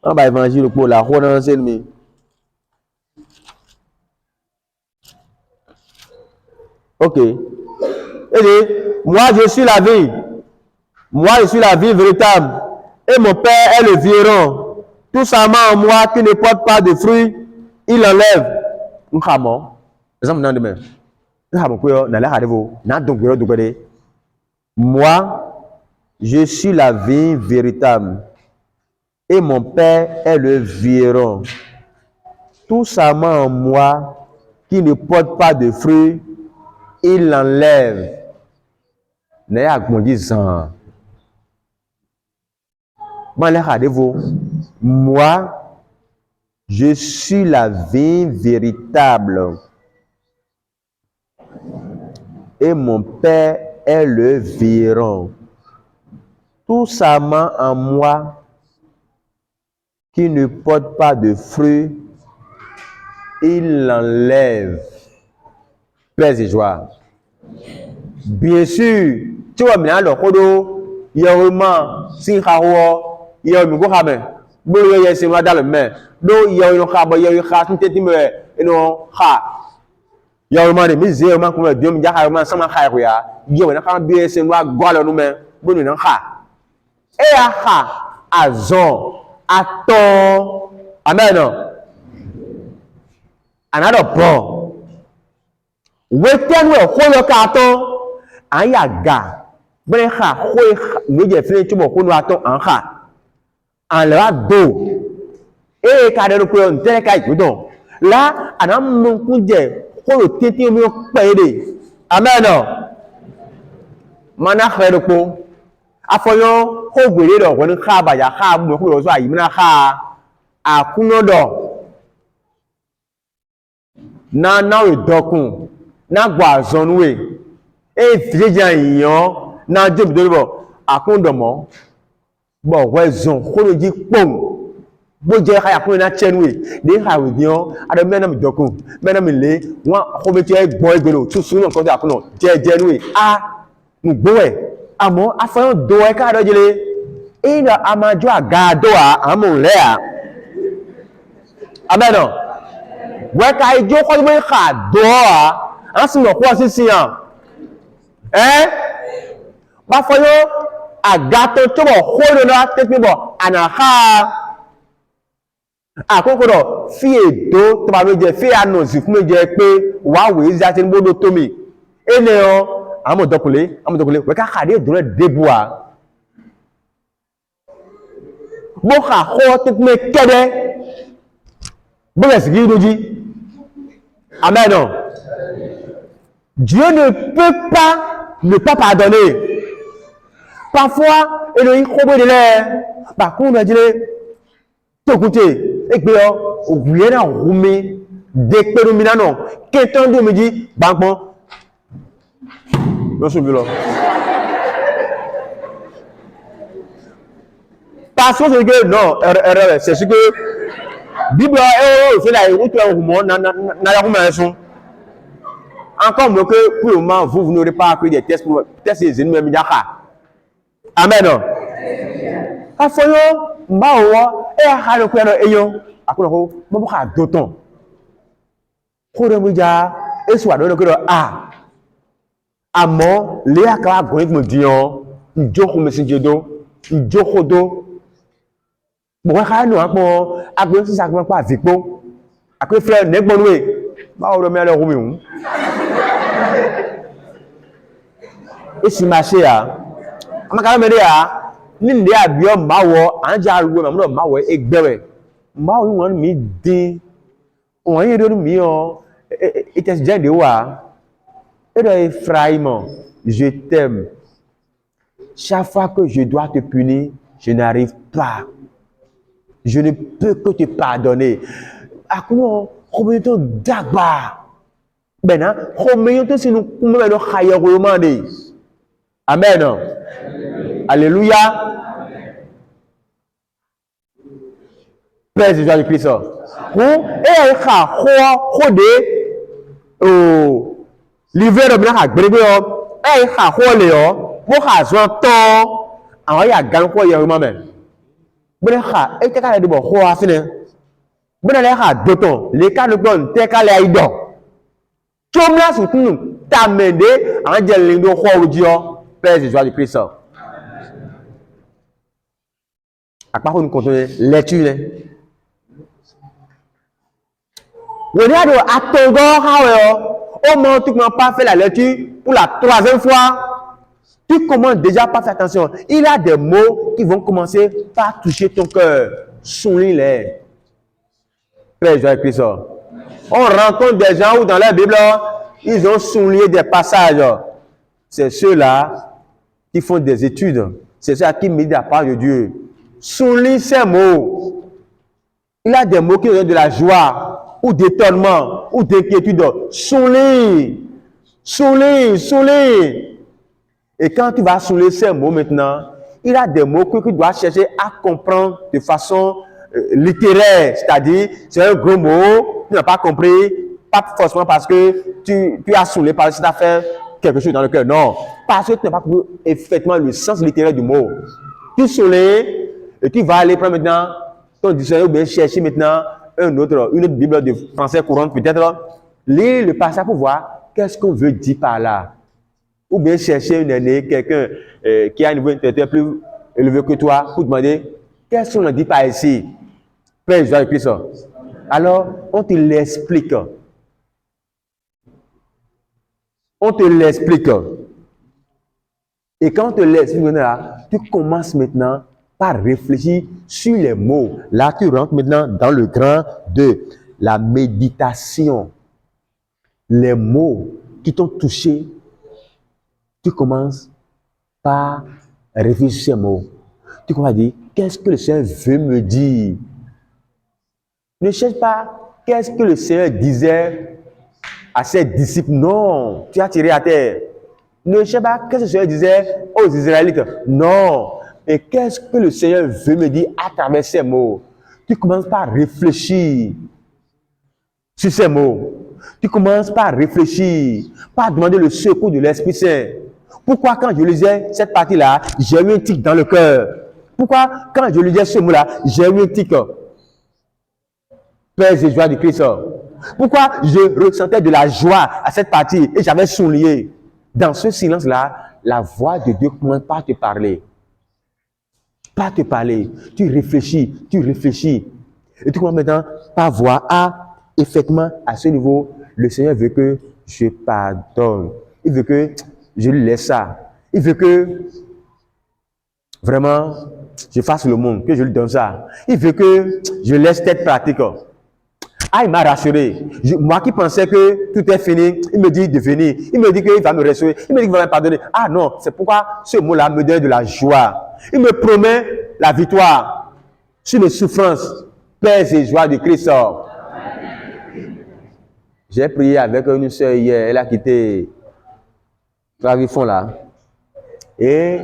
on va évangile pour la relance ennemie. Ok. Et moi je suis la vie. Moi je suis la vie véritable. Et mon Père est le vigneron. Tout simplement en moi qui ne porte pas de fruits, il enlève. Moi, je suis la vie véritable. Et mon Père est le vigneron. Tout simplement en moi qui ne porte pas de fruits, il l'enlève. Moi, je suis la vigne véritable. Et mon Père est le vigneron. Tout simplement en moi qui ne porte pas de fruits, il l'enlève. Plaise et joie. Bien sûr, tu vois, mais alors, il y a vraiment, si il y a il y a une gomme, bon, il y a c'est moi dans le main, donc il y a une khaba, il y a une khaba, tout est timé, et non, ha. Il y a vraiment des misères, man, comme Dieu me dit, vraiment, sans ma khaya, il y a une khaba, bien, c'est moi, gola, nous, mais, bon, non, ha. Et à ha, à zon, à ton, amen, another bon. Weten we khoyo katon aya ga bre kha khoy meje fle tubo khonu aton an kha an la do e ka de ko on tere ka idon la anam mun kunje khoyo tete mi pede amen mana khere ko afoyo ko gbere do woni kha ba ya kha mu ko so ayi mina kha akuno do na we dokun na gwa zonwe e fijejan yan na job do bo akundomo bo we zon kholoji pon bo je khaya kun na chenwe de ha we yan ado mena mi dokun mena mi le won ko be je gbo egbero tu sun nkan ti akuno je nwe mu gbo e amo afayan do e ka do jele e na amajo aga do a amun le a ameno we ka ijo ko mo kha do a asimo kwa sisi yan ba foyo agato to bo kholo na tepe bo anaha akokoro fi edo to ba meje fi anozi fún meje pé wa we za tin bodo to mi ene o amodokule we ka khade dure debua bo kha kho te me kede bo le sigi doji amen. Dieu ne peut pas ne pas pardonner. Parfois, Elohim khobo de l'air. Par contre, on a dit, écoutez, et puis, au bout d'un roumé, dès que nous non, quelqu'un de me dit, banquement, je suis là. Parce que, non, c'est ce que, Bible, c'est la route, n'a roumé. Encore mieux que pour le moment, vous n'aurez pas appris des tests pour tester les ennemis. Amen. Afoyo, Mao, et Halokwano Eyo, Akuno, Momoka Doton. Koremuja, et soit dans le cœur A. Amo, Léa Kala Goïk me dit, Njoko Messingedo, Njokodo. Bon, nous, après, si ça ne pas avec bon, après, frère, n'est pas noué. Bah, on remet à leur roumé. Et si marché, on m'a quand même dit, Ninde a bien mawo, anja loué, mais non, mawo, et bébé. Mawo, on me dit, on y est de nous, et est déjà de wa. Et de Ephraim, je t'aime. Chaque fois que je dois te punir, je n'arrive pas. Je ne peux que te pardonner. À quoi combien de temps d'agba? Ben, combien de temps si nous pouvons nous khayar remandé? Amen. Alléluia. Père Jésus-Christ. Ou et kha khode oh l'hiver bien ha grebe o e kha khole o mo kha so ton àwọn ya gan ko ye remambe. Bele kha e te ka le bo kho afine. Bele le kha doton le ka le bon te ka le aido. Chomla sutun tamende an je le ndo kho oji o Père Jésus-Christ. Apa ko nous continuer lecture. On est à Togo, au moment où tu ne commences pas à faire la lecture pour la troisième fois, tu commences déjà pas à faire attention. Il y a des mots qui vont commencer par toucher ton cœur. Souligne-les. Père Jésus-Christ. On rencontre des gens où dans la Bible, ils ont souligné des passages. C'est ceux-là qui font des études. C'est ceux-là qui méditent la parole de Dieu. Souligne ces mots. Il y a des mots qui ont de la joie, ou d'étonnement, ou d'inquiétude. Souligne. Et quand tu vas souligner ces mots maintenant, il y a des mots que tu dois chercher à comprendre de façon littéraire. C'est-à-dire, c'est un gros mot, tu n'as pas compris, pas forcément parce que tu as souligné, parce que tu as fait quelque chose dans le cœur. Non, parce que tu n'as pas compris effectivement le sens littéraire du mot. Tu soulignes et tu vas aller prendre maintenant ton dictionnaire ou bien chercher maintenant une autre Bible de français courant peut-être. Lire le passage pour voir qu'est-ce qu'on veut dire par là. Ou bien chercher une année, quelqu'un qui a un niveau intellectuel plus élevé que toi pour demander qu'est-ce qu'on a dit par ici. Père Jésus-Christ. Alors, on te l'explique. On te l'explique. Et quand on te l'explique, tu commences maintenant par réfléchir sur les mots. Là, tu rentres maintenant dans le grand de la méditation. Les mots qui t'ont touché, tu commences par réfléchir sur ces mots. Tu commences à dire, qu'est-ce que le Seigneur veut me dire? Ne cherche pas qu'est-ce que le Seigneur disait à ses disciples. Non, tu as tiré à terre. Ne cherche pas qu'est-ce que le Seigneur disait aux Israélites. Non. Et qu'est-ce que le Seigneur veut me dire à travers ces mots? Tu commences par réfléchir sur ces mots. Tu commences par réfléchir, par demander le secours de l'Esprit Saint. Pourquoi quand je lisais cette partie-là, j'ai eu un tic dans le cœur? Pourquoi quand je lisais ce mot-là, j'ai eu un tic? Père Jésus-Christ. Pourquoi je ressentais de la joie à cette partie et j'avais souligné? Dans ce silence-là, la voix de Dieu commence par te parler. Pas te parler, tu réfléchis. Et tu commences maintenant par voir, effectivement, à ce niveau, le Seigneur veut que je pardonne. Il veut que je lui laisse ça. Il veut que, vraiment, je fasse le monde, que je lui donne ça. Il veut que je laisse cette pratique. Il m'a rassuré. Moi qui pensais que tout est fini, il me dit de venir. Il me dit qu'il va me rassurer. Il me dit qu'il va me pardonner. Ah non, c'est pourquoi ce mot-là me donne de la joie. Il me promet la victoire sur mes souffrances. Paix et joie de Christ. J'ai prié avec une soeur hier. Elle a quitté Travifon là. Et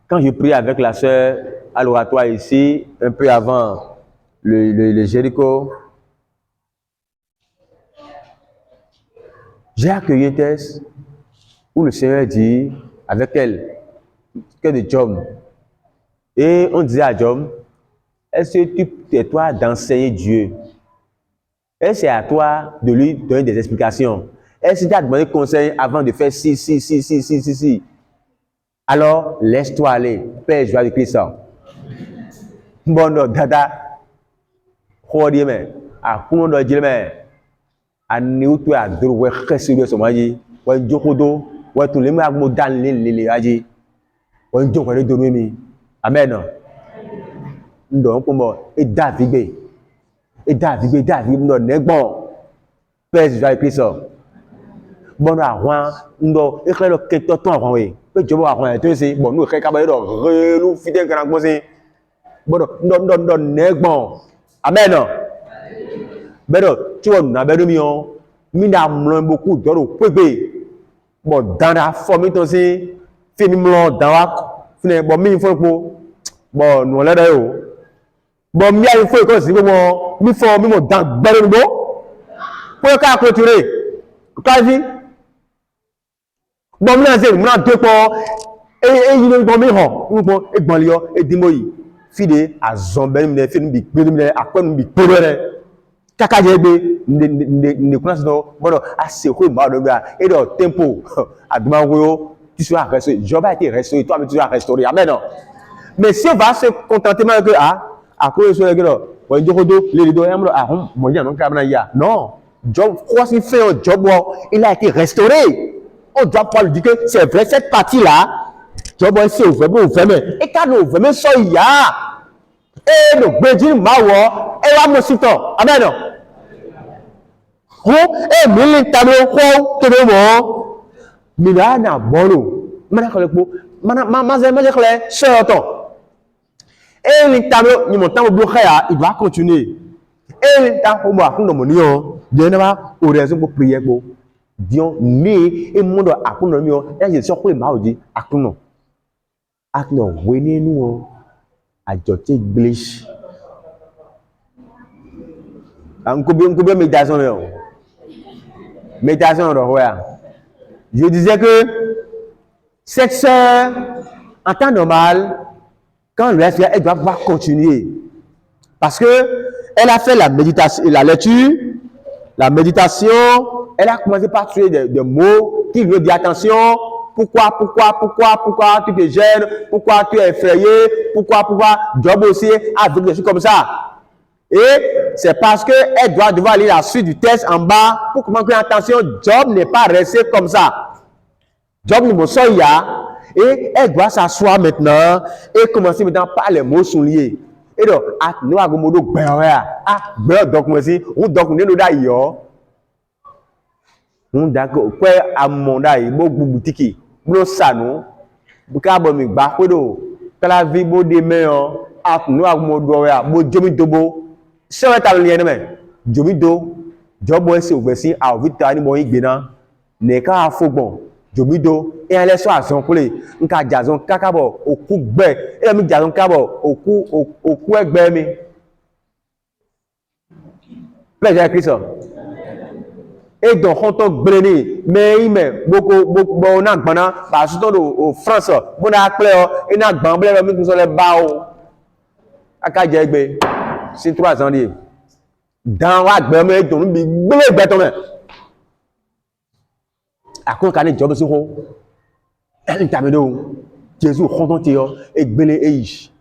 quand je prie avec la soeur à l'oratoire ici, un peu avant le Jéricho, j'ai accueilli un texte où le Seigneur dit avec elle, que de Job, Et on disait à Job, est-ce que tu es toi d'enseigner Dieu? Et c'est à toi de lui donner des explications. Est-ce que tu as demandé conseil avant de faire si? Alors, laisse-toi aller. Père, joie de Christ. Bon, non, dada. Croyez mais à comment doit dire mais à nous tu as droit ouais qu'est-ce que ouais jokodo ouais tout les mais agmo dans les aji ouais joko le dormi mi amen ndo comme et David ndo negbon pèse joie Christ bon à roi ndo et que le keto ton roi oui que jobo à roi tu sais bon nous ka ba do relu fidèle grand bossé bon ndo negbon amen. Bédo, tu vois, nous avons mis beaucoup d'or bon, dans la forme, tu sais, fini dans la fini, bon, il faut bon, nous l'avons bon, il faut que c'est bon, il faut dans le bon, pour qu'à clôturer, quasi, bon, nous avons deux points, et il est bon, et bon, et dimoyi, fidèle à zombie, il fait à quoi nous kaka jebe ne kuna sino bono assez ko ma do bia et do tempo aduma wo tu seras restauré Job a été restauré toi mais tu seras restauré amen non mais si on va se contenter que à cause de que on dit que les do yamlo a hon mo yan non kabana ya non Job quoi s'il fait un job il a été restauré on doit pas lui dire que c'est vrai cette partie là Job c'est vraiment et quand nous vraiment so ya et le bédine mawo et wa mo sito amen non ho e mi tabo ho to mo mi la na bolo mana kole po mana ma kole so to et li tabo ni mo tabo bloqué il va continuer et li tabo mo akun mo ni o je na ba o raison pour prier po dion mi e mo do akun mi o e je so pe ma o di akun we ni nu o àjọtí English un méditation je disais que cette sœur en temps normal quand le reste elle doit pouvoir continuer parce que elle a fait la méditation la lecture la méditation elle a commencé par tuer des mots qui lui dit attention. Pourquoi tu te gênes? Pourquoi tu es effrayé? Pourquoi Job aussi avec des choses comme ça? Et c'est parce qu'elle doit devoir lire la suite du texte en bas pour comprendre que attention, Job n'est pas resté comme ça. Job ne me sort et elle doit s'asseoir maintenant et commencer maintenant par les mots souliers. Et donc, nous avons modo donc merci, ou donc nous d'ailleurs. On d'accord, quoi à mon d'ailleurs, beaucoup boutique. Blo sanu buka bo mi gba kodo kala vi bo de meyan nu agmo do ya bo jomi dobo se wa ta le me jomi do jobo se ovesi a vita ni mo igbena ne ka fogbon jomi do e ale so asan kule nka jazon kakabo oku gbe e mi jazon kabo oku egbe mi pleasure Christ. Et donc, on t'a gbené, mais il met beaucoup, on a gbené, parce que au France, on a clair, et n'a gbené, mais nous sommes les bao. À Kajegbe, c'est 3 ans. Dans la gbené, on a mis gbené. À quoi qu'on ait job sur eux, il t'a mis Jésus, rencontre, et gbené, et ish.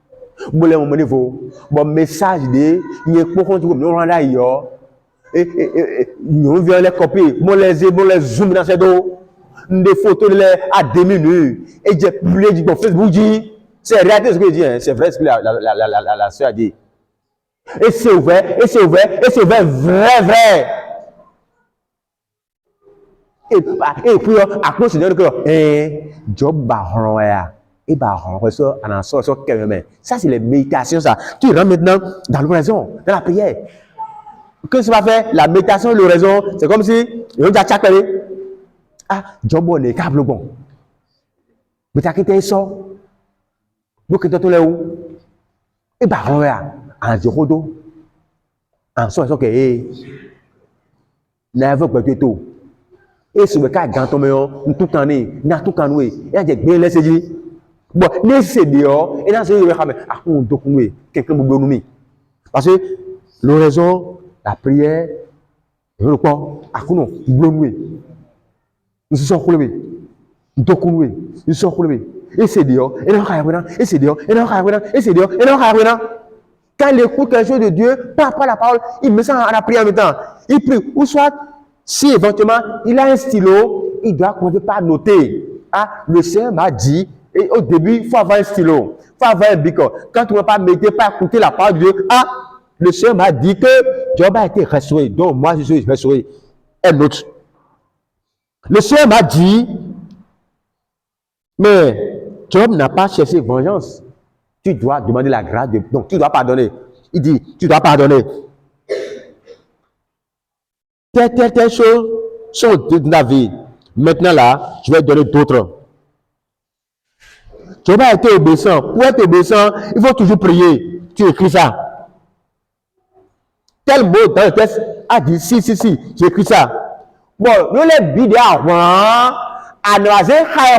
Bon, les moments niveau, bon message de, il y a beaucoup de gens qui ont et nous vient les copier, mon les zoom dans ces dos, des photos à 2 minutes, et j'ai publié du Facebook, c'est réalité ce que je dis, c'est vrai ce que la soeur a dit. Et c'est ouvert, vrai. Et puis, à cause de que, Job Baron, et Baron, ça, en sort, ça c'est les méditations, ça. Tu rentres maintenant dans l'oraison, dans la prière. Que ça va faire la méditation et l'oraison, c'est comme si on a tchakélé. Job on est câble bon. Mais t'as quitté ça. Vous quittez tout les où. Et bah on va en zéro en soi que n'avez pas que tout. Et sur le cas dans ton meilleur, tout en est, n'a tout en oui. Et j'ai bien laissé dire. Bon, mais c'est dehors, et dans ce cas, quelqu'un vous donne. Parce que l'oraison, la prière, le quoi, à quoi non, nous sommes relevés, nous sommes relevés, et c'est dehors, et non, et c'est dehors, et non, et c'est dehors, et non, quand il écoute quelque chose de Dieu, pas la parole, il met ça à la prière en même temps. Il prie, ou soit, si éventuellement il a un stylo, il doit commencer par noter. Ah, le Seigneur m'a dit, et au début, il faut avoir un stylo, il faut avoir un bic. Quand tu ne vas pas méditer, pas écouter la parole de Dieu, ah, le Seigneur m'a dit que Job a été restauré, donc moi je suis restauré. Un autre. Le Seigneur m'a dit, mais Job n'a pas cherché vengeance. Tu dois demander la grâce de... Donc, tu dois pardonner. Il dit, tu dois pardonner. Telle chose sont de la vie. Maintenant là, je vais donner d'autres. Tu vas être obéissant. Pour être obéissant, il faut toujours prier. Tu écris ça. Tel mot dans le texte a dit, si, j'ai écrit ça. Bon, nous les bidés avant, à nous,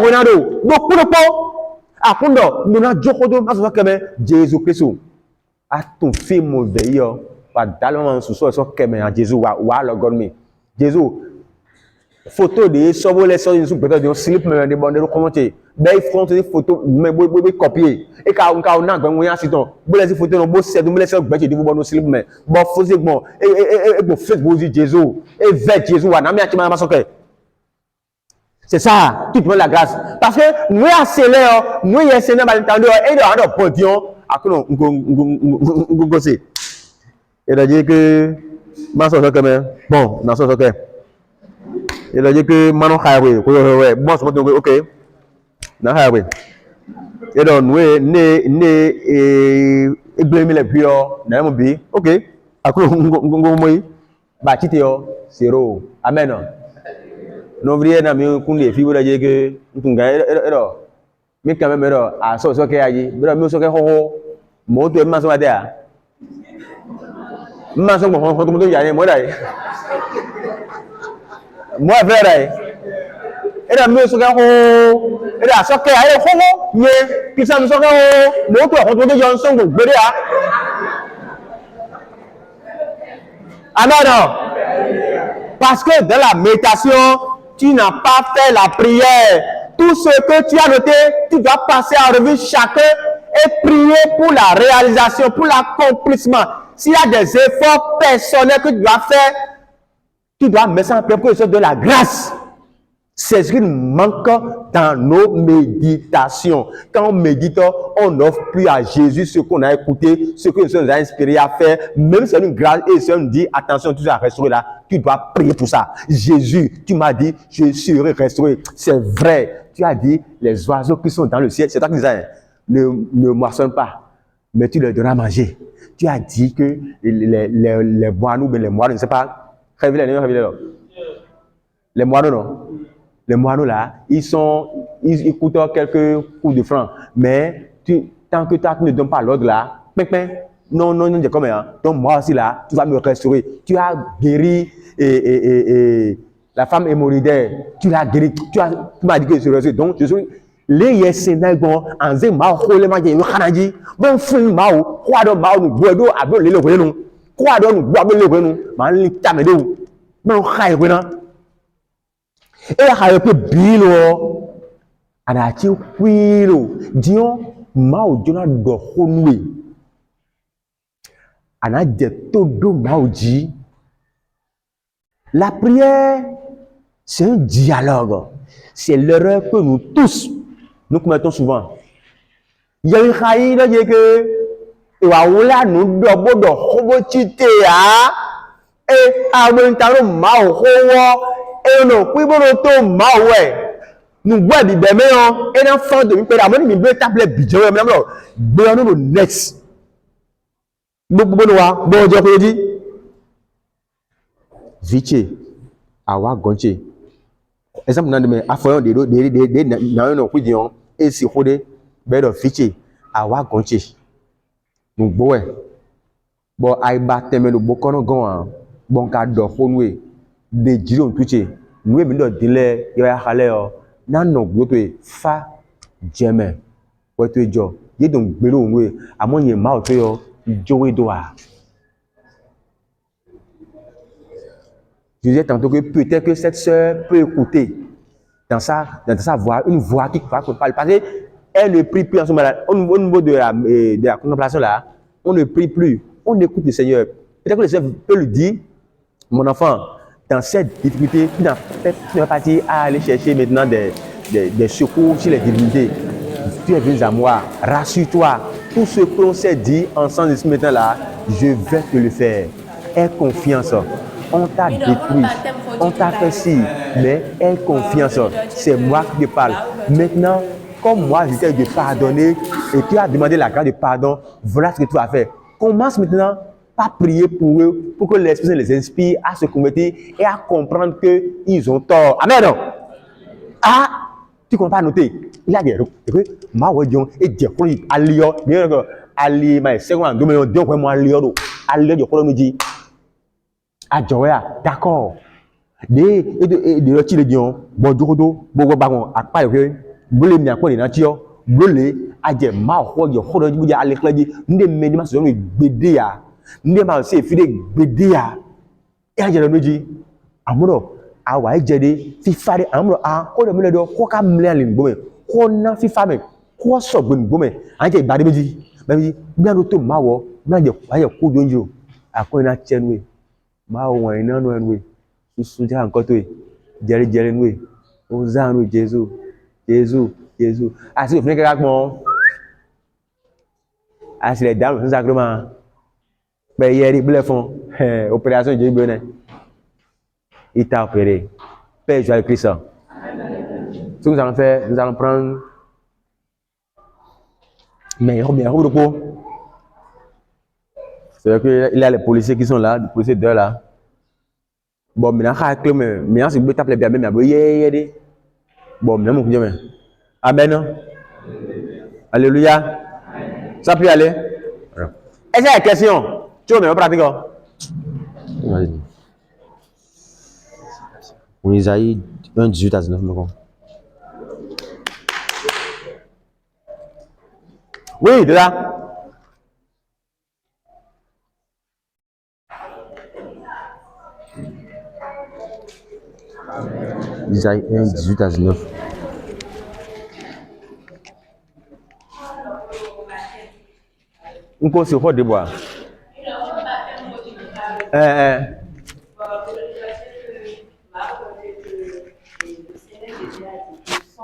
Ronaldo. Donc, pour le pot, akundo nuna jokodo maso keme Jésus Christ a ton film veilleur pa dalon so keme a Jésus wa logon Jésus photo de sobo les so sur peut-être de slip me de bonde commenter ben front de photo mais copier et ka na gban won asiton bo les photo no bo se do les so gbeje de bo slip me bo fose gbon et bo Facebook Jésus et vers Jésus wa na mi ati ma maso ke. C'est ça, tu prends la grâce. Parce que nous accélérons, nous y essayons d'entendre et de podium. Après, nous gossez. Il a dit que, bon, dans ce cas, il a dit que, Manon Khaïwe, bon, c'est ok, dans Khaïwe. Et donc, nous, et blâmer les purs, dans mon pays, ok, après, nous, bah, tu t'es, zéro. Amen. L'ouvrier n'a mis un coup de fibres de que nous gagnons. Mais quand même, à ce que aille, mais ce que ho, mon Dieu, ma soeur derrière. Ma soeur, mon Dieu, y a moi d'ailleurs. Moi, vrai. Et la mieux, ce que ho, et la soeur qui aille, ho, mais qui s'en sort, mon Dieu, on doit y en son, vous Amen. Parce que dans la méditation, tu n'as pas fait la prière. Tout ce que tu as noté, tu dois passer en revue chacun et prier pour la réalisation, pour l'accomplissement. S'il y a des efforts personnels que tu dois faire, tu dois mettre ça en place pour que ce soit de la grâce. C'est ce qui nous manque dans nos méditations. Quand on médite, on n'offre plus à Jésus ce qu'on a écouté, ce que nous a inspiré à faire. Même si c'est une grâce et si on dit, attention, tu dois restaurer là, tu dois prier pour ça. Jésus, tu m'as dit, je serai restauré. C'est vrai. Tu as dit, les oiseaux qui sont dans le ciel, c'est toi qui disais, ne moissonnent pas, mais tu leur donnes à manger. Tu as dit que les moineaux, les moineaux, je ne sais pas, révélez-le. Les moineaux, non. Les moineaux là, ils coûtent quelques coups de francs. Mais tant que tu ne donnes pas l'ordre là, non, c'est comme ça. Donc moi aussi là, tu vas me restaurer. Tu as guéri la femme hémorroïdaire. Tu l'as guéri. Tu m'as dit que je suis restauré. Donc je suis les yesena bon anze ma khole ma je khanaji bon fun ma o kwa do ma o nu gbodo abo le lewe nu kwa do nu gbo abo lewe nu ma li tamede o bon khai we na e ha pe bilo ana chi kwilo dion ma o jona do honwe ana je todo ma o ji. La prière c'est un dialogue. C'est l'erreur que nous tous nous commettons souvent. Il y a une faille de que et voilà nous dobo do hobo chite ya et amentaro ma ho et no kwiboro to ma we nous bois bi be me on et enfant de mi pe amoni mi be table bijo me no gbe no next gbogbo no wa bo je ko di viche awa gonche. Exemple nan me afoyon de na no kwidion e si khode be do fiche awa gonche nu gbo e bo ai ba teme no bokono gon bon ka do khonwe de jiro tuche nu e mi do dile ya khale o na no gbo to fa jeme Ouais, tu es Joe. Il est donc belou, oui. À mon yéma, tu es Joe Doa. Je disais tantôt que peut-être que cette sœur peut écouter dans sa voix, une voix qui parle. Parce qu'elle ne prie plus en ce moment. Au niveau de la contemplation là, on ne prie plus. On écoute le Seigneur. Peut-être que le Seigneur peut lui dire, mon enfant, dans cette difficulté, tu n'as pas dit à aller chercher maintenant des secours sur les divinités. Tu es venu à moi, rassure-toi. Tout ce que l'on s'est dit ensemble ici maintenant là, je vais te le faire. Aie confiance. On t'a détruit, on t'a fait ci, mais aie confiance. C'est moi qui te parle. Maintenant, comme moi, j'étais de pardonner et tu as demandé la grâce de pardon, voilà ce que tu vas faire. Commence maintenant par prier pour eux, pour que l'Esprit les inspire à se convertir et à comprendre qu'ils ont tort. Amen. Ah, tu ne comprends pas noter. Il a dit, ma voyons et dire qu'on y a l'io, bien que Ali, mais c'est quoi, domaine de quoi moi l'io, Ali, du coup, nous dit, ah, Joya, d'accord. De l'autre, il dit, bon, du coup, bon, bon, à pas que, vous les miens, quoi, les natures, vous les, à dire, ma voyons, vous dire, à l'éclat, nous, mais nous, c'est un BD, nous, c'est fidèle BD, et à dire, nous dit, amour. Awa ejede fifa de amro a ko de mele do ko ka mle lin gome ko na fifa me ko so gbon gome anje ibade meji be bi anu to mawo na je aye ko jonjo akoina chenwe ma won ina no enwe susu ja nkan to jere nwe o zanu Jesus asi ofin ka gbon asi le dalu sun sacrement be yeri bele fon opération je bene il t'a opéré. Père Jésus-Christ. Ce que nous allons faire, nous allons prendre. Mais repos. C'est vrai qu'il y a les policiers qui sont là, les policiers d'heure là. Bon, maintenant, c'est que tu appelles bien, mais bon, maintenant, mon Amen. Alléluia. Ça peut aller. Est-ce qu'il y a une question? Tu veux me pratiquer? Vas-y. On Isaïe 1, 18 à 19. Oui, de là. Isaïe 1, 18 à 19. On peut se faire des bois.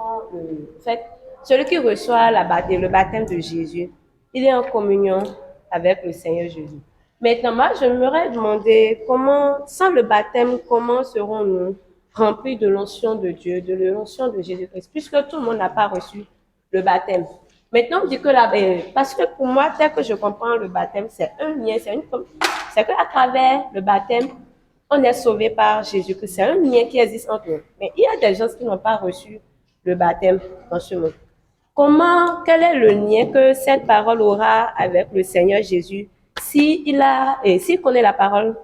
En fait, celui qui reçoit le baptême de Jésus, il est en communion avec le Seigneur Jésus. Maintenant, moi, je me demandé comment, sans le baptême, comment serons-nous remplis de l'onction de Dieu, de l'onction de Jésus-Christ, puisque tout le monde n'a pas reçu le baptême. Maintenant, on dit que parce que pour moi, tel que je comprends le baptême, c'est un lien, c'est qu'à travers le baptême, on est sauvé par Jésus-Christ. C'est un lien qui existe entre nous. Mais il y a des gens qui n'ont pas reçu le baptême dans ce monde. Quel est le lien que cette parole aura avec le Seigneur Jésus s'il connaît la parole?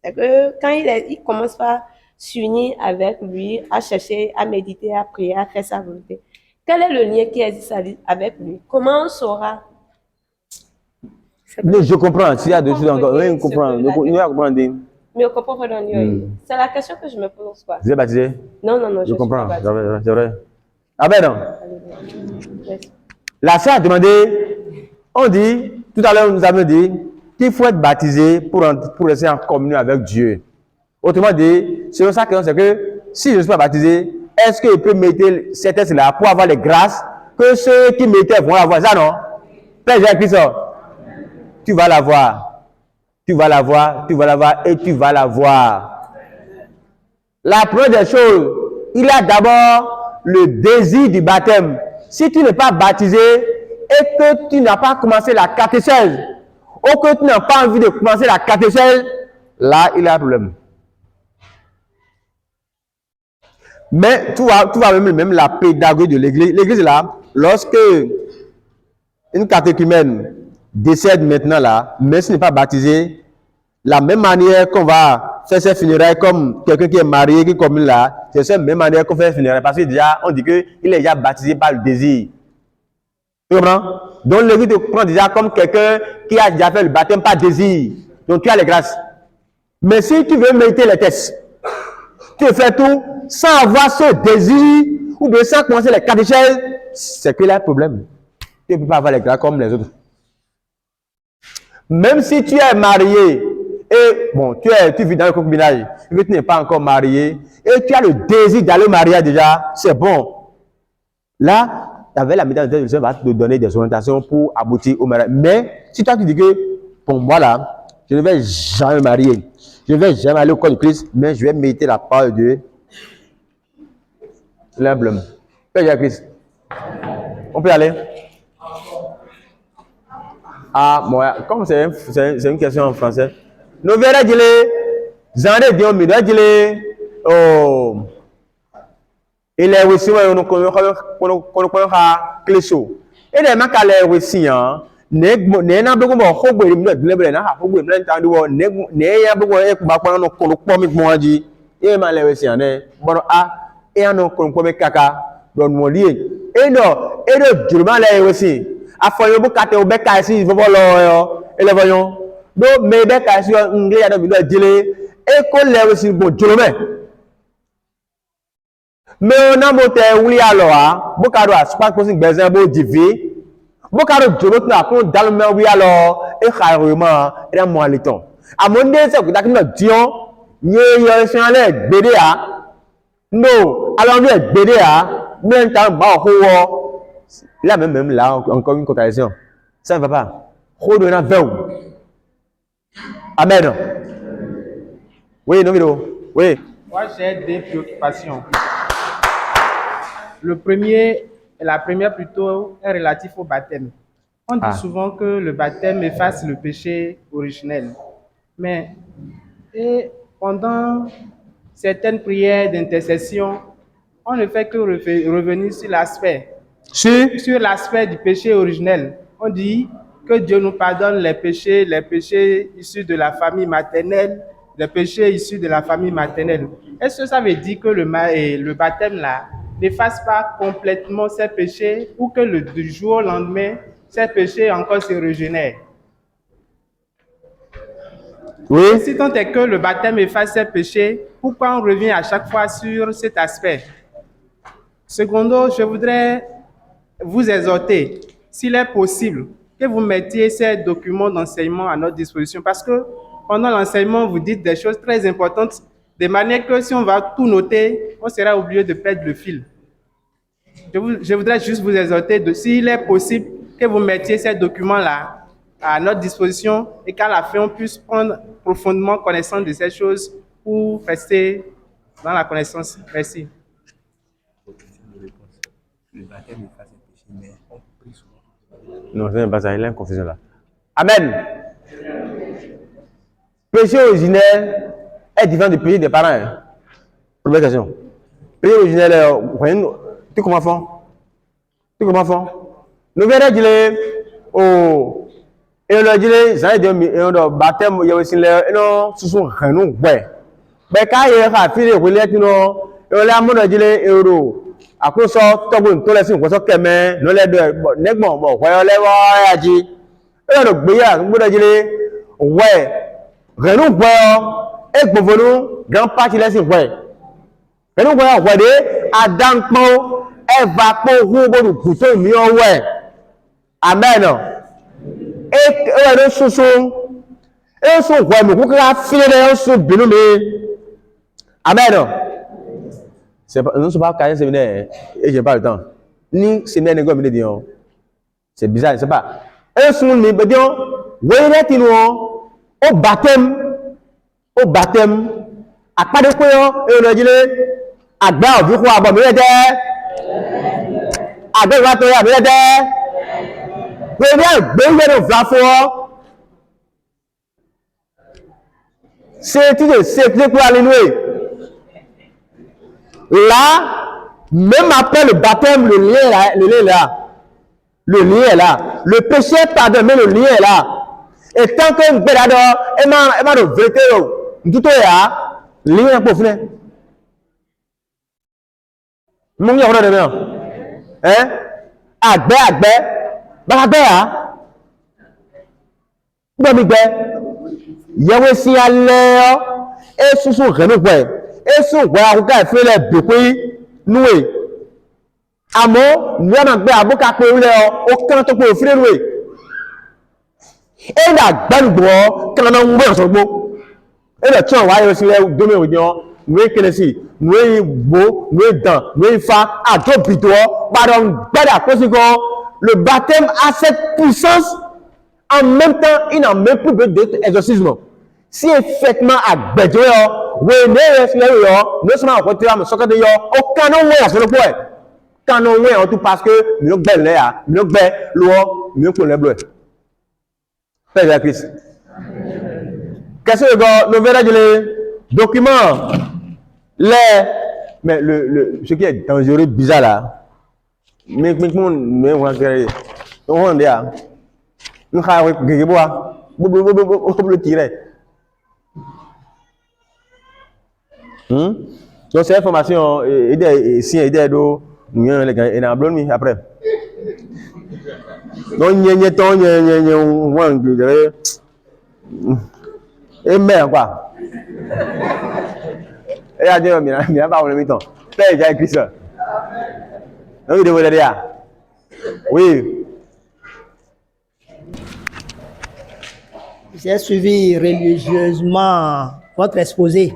C'est que quand il commence par s'unir avec lui, à chercher, à méditer, à prier, à faire sa volonté. Quel est le lien qui existe avec lui? Comment on saura? Mais je comprends. S'il y a deux choses encore, oui, on comprend. Nous allons comprendre. Mais on comprend pas. C'est la question que je me pose. Quoi. Vous êtes baptisé? Non. Je comprends. C'est vrai. Ah ben non. Merci. La sœur a demandé, on dit, tout à l'heure nous avons dit, qu'il faut être baptisé pour rester en communion avec Dieu. Autrement dit, selon sa question, c'est que si je ne suis pas baptisé, est-ce qu'il peut mettre ces tests-là pour avoir les grâces que ceux qui mettaient vont avoir? Ça non? Père Jésus-Christ, tu vas l'avoir. Tu vas l'avoir et tu vas l'avoir. La première des choses, il y a d'abord le désir du baptême. Si tu n'es pas baptisé et que tu n'as pas commencé la catéchèse, ou que tu n'as pas envie de commencer la catéchèse, là, il y a un problème. Mais tu vois même la pédagogie de l'église. L'église est là, lorsque une catéchumène décède maintenant là, mais s'il n'est pas baptisé, la même manière qu'on va faire ses funérailles comme quelqu'un qui est marié, qui est comme là, c'est la même manière qu'on fait ses funérailles. Parce que déjà, on dit qu'il est déjà baptisé par le désir. Tu comprends? Donc l'Église te prend déjà comme quelqu'un qui a déjà fait le baptême par désir. Donc tu as les grâces. Mais si tu veux mériter les tests, tu fais tout sans avoir ce désir ou bien sans commencer les catéchèses, c'est que là le problème. Tu ne peux pas avoir les grâces comme les autres. Même si tu es marié et bon, tu vis dans le concubinage, mais tu n'es pas encore marié et tu as le désir d'aller au mariage déjà, c'est bon. Là, avec la méthode de Dieu va te donner des orientations pour aboutir au mariage. Mais si toi tu dis que pour moi là, je ne vais jamais me marier, je ne vais jamais aller au corps de Christ, mais je vais méditer la parole de Dieu. L'humblement. Père Christ. On peut y aller? Ah, moi, comme c'est une question en français. Nous verrons dire les Dieu, mais dire oh, il est aussi on connaît clé chaud. Et les mecs à l'air aussi hein. Na beaucoup mo khogbe mi le ble na ha khogbe mi ntan do ne ya beaucoup e ku ba kwa no ko po mi mo ji e ma le aussi ane bon a e ano ko me kaka don mo li e do jurma le aussi afoyo bu kate o be ka si fo lo yo e le voyon do me be ka si ngle ya do mi do dile e ko le aussi bo jurme me ona mo te wuli alo a bu ka do a spa ko sin gbezan bo divi Bokaro Jobot na pour dans le mer oui alors et carrément et dans moi le temps. À mon dé c'est que d'accord Dion ni yo c'est aller BD a. Non, alors lui BD a, même temps ba ho là même là encore une contradiction. Ça ne va pas. Ho de na veu. Amen. Oui, non vidéo. Oui. Moi j'ai des préoccupations. La première plutôt est relative au baptême. On dit souvent que le baptême efface le péché originel. Mais pendant certaines prières d'intercession, on ne fait que revenir sur l'aspect. Sur l'aspect du péché originel. On dit que Dieu nous pardonne les péchés issus de la famille maternelle, les péchés issus de la famille maternelle. Est-ce que ça veut dire que le baptême là n'efface pas complètement ces péchés ou que du jour au lendemain, ces péchés encore se régénèrent? Oui. Et si tant est que le baptême efface ces péchés, pourquoi on revient à chaque fois sur cet aspect? Secondo, je voudrais vous exhorter, s'il est possible, que vous mettiez ces documents d'enseignement à notre disposition parce que pendant l'enseignement, vous dites des choses très importantes de manière que si on va tout noter, on sera obligé de perdre le fil. Je voudrais juste vous exhorter, s'il est possible, que vous mettiez ces documents-là à notre disposition et qu'à la fin, on puisse prendre profondément connaissance de ces choses pour rester dans la connaissance. Merci. Non, ce n'est pas ça, il y a une confusion là. Amen. Péché originel est différent du péché des parents. Hein? Première question. Péché originel, tu comment faire? Tu comment faire? Nous verrons dire, oh, et le dire, ça veut dire, et on baptême, il y a aussi le, non, ce sont rien, ouais. Mais quand il y a fini, il y a, non, et on l'a montré, dire, euro. Après ça, tout le monde, tout le monde, tout le monde, nous les deux, n'est-ce pas, bon, ouais, les voix, dit, et le billard, nous le dire, ouais, rien, ouais, et pour vous, grand parti, laissez, ouais. Rien, ouais, ouais, Adam, Eva, pour vous, pour couteau, mieux, ouais. Amen. Et le sous-son, et son, ouais, mais vous, la fille, et son, binoume. Amen. Nous ne sommes pas carrés séminaire et je n'ai pas le temps. Ni séminaire n'est pas dire. C'est bizarre, c'est pas. Un son ni be dire, oui, au baptême, à pas de quoi, et on a dit, à bas, vous croyez, bon, mais à deux, à c'est quoi aller là, même après le baptême, le lien est là. Le lien est là. Le péché pardon, mais le lien est là. Et tant que vous êtes là, et m'a de vérité, tout est là, le lien est pour finir. Mon gars, on a de bien. Hein? Agbe. Bagabea. Bomigbe. Yawe si aleo. Et sous son renouveau. Et sous quoi vous avez fait les depuis noué. Amo, nous avons fait un peu de aucun temps pour offrir noué. Et la bonne bois, quand on a un bon. Et le temps, on va aussi les donner aux gens. Nous sommes nous beau, nous dans, nous fa, à tout plutôt, pardon, le baptême a cette puissance, en même temps, il n'a même plus besoin d'exorcisme. Si effectivement, à Bédoué, oui, nous sommes en côté, mais ce que nous avons, aucun nom, c'est le point. Quand nous avons tout parce que nous sommes belles, nous sommes belles, nous sommes les bleus. Père de Christ. Qu'est-ce que nous verrons les documents? Mais ce qui est dangereux, bizarre là, mais on va faire, on va nous le tirer. Donc c'est information et si aider nous les gars et en blonde après. Donc on va et merde quoi. Et à dire, il n'y a pas de mi-temps. Père, j'ai écrit ça. Non, il devrait dire. Oui. J'ai suivi religieusement votre exposé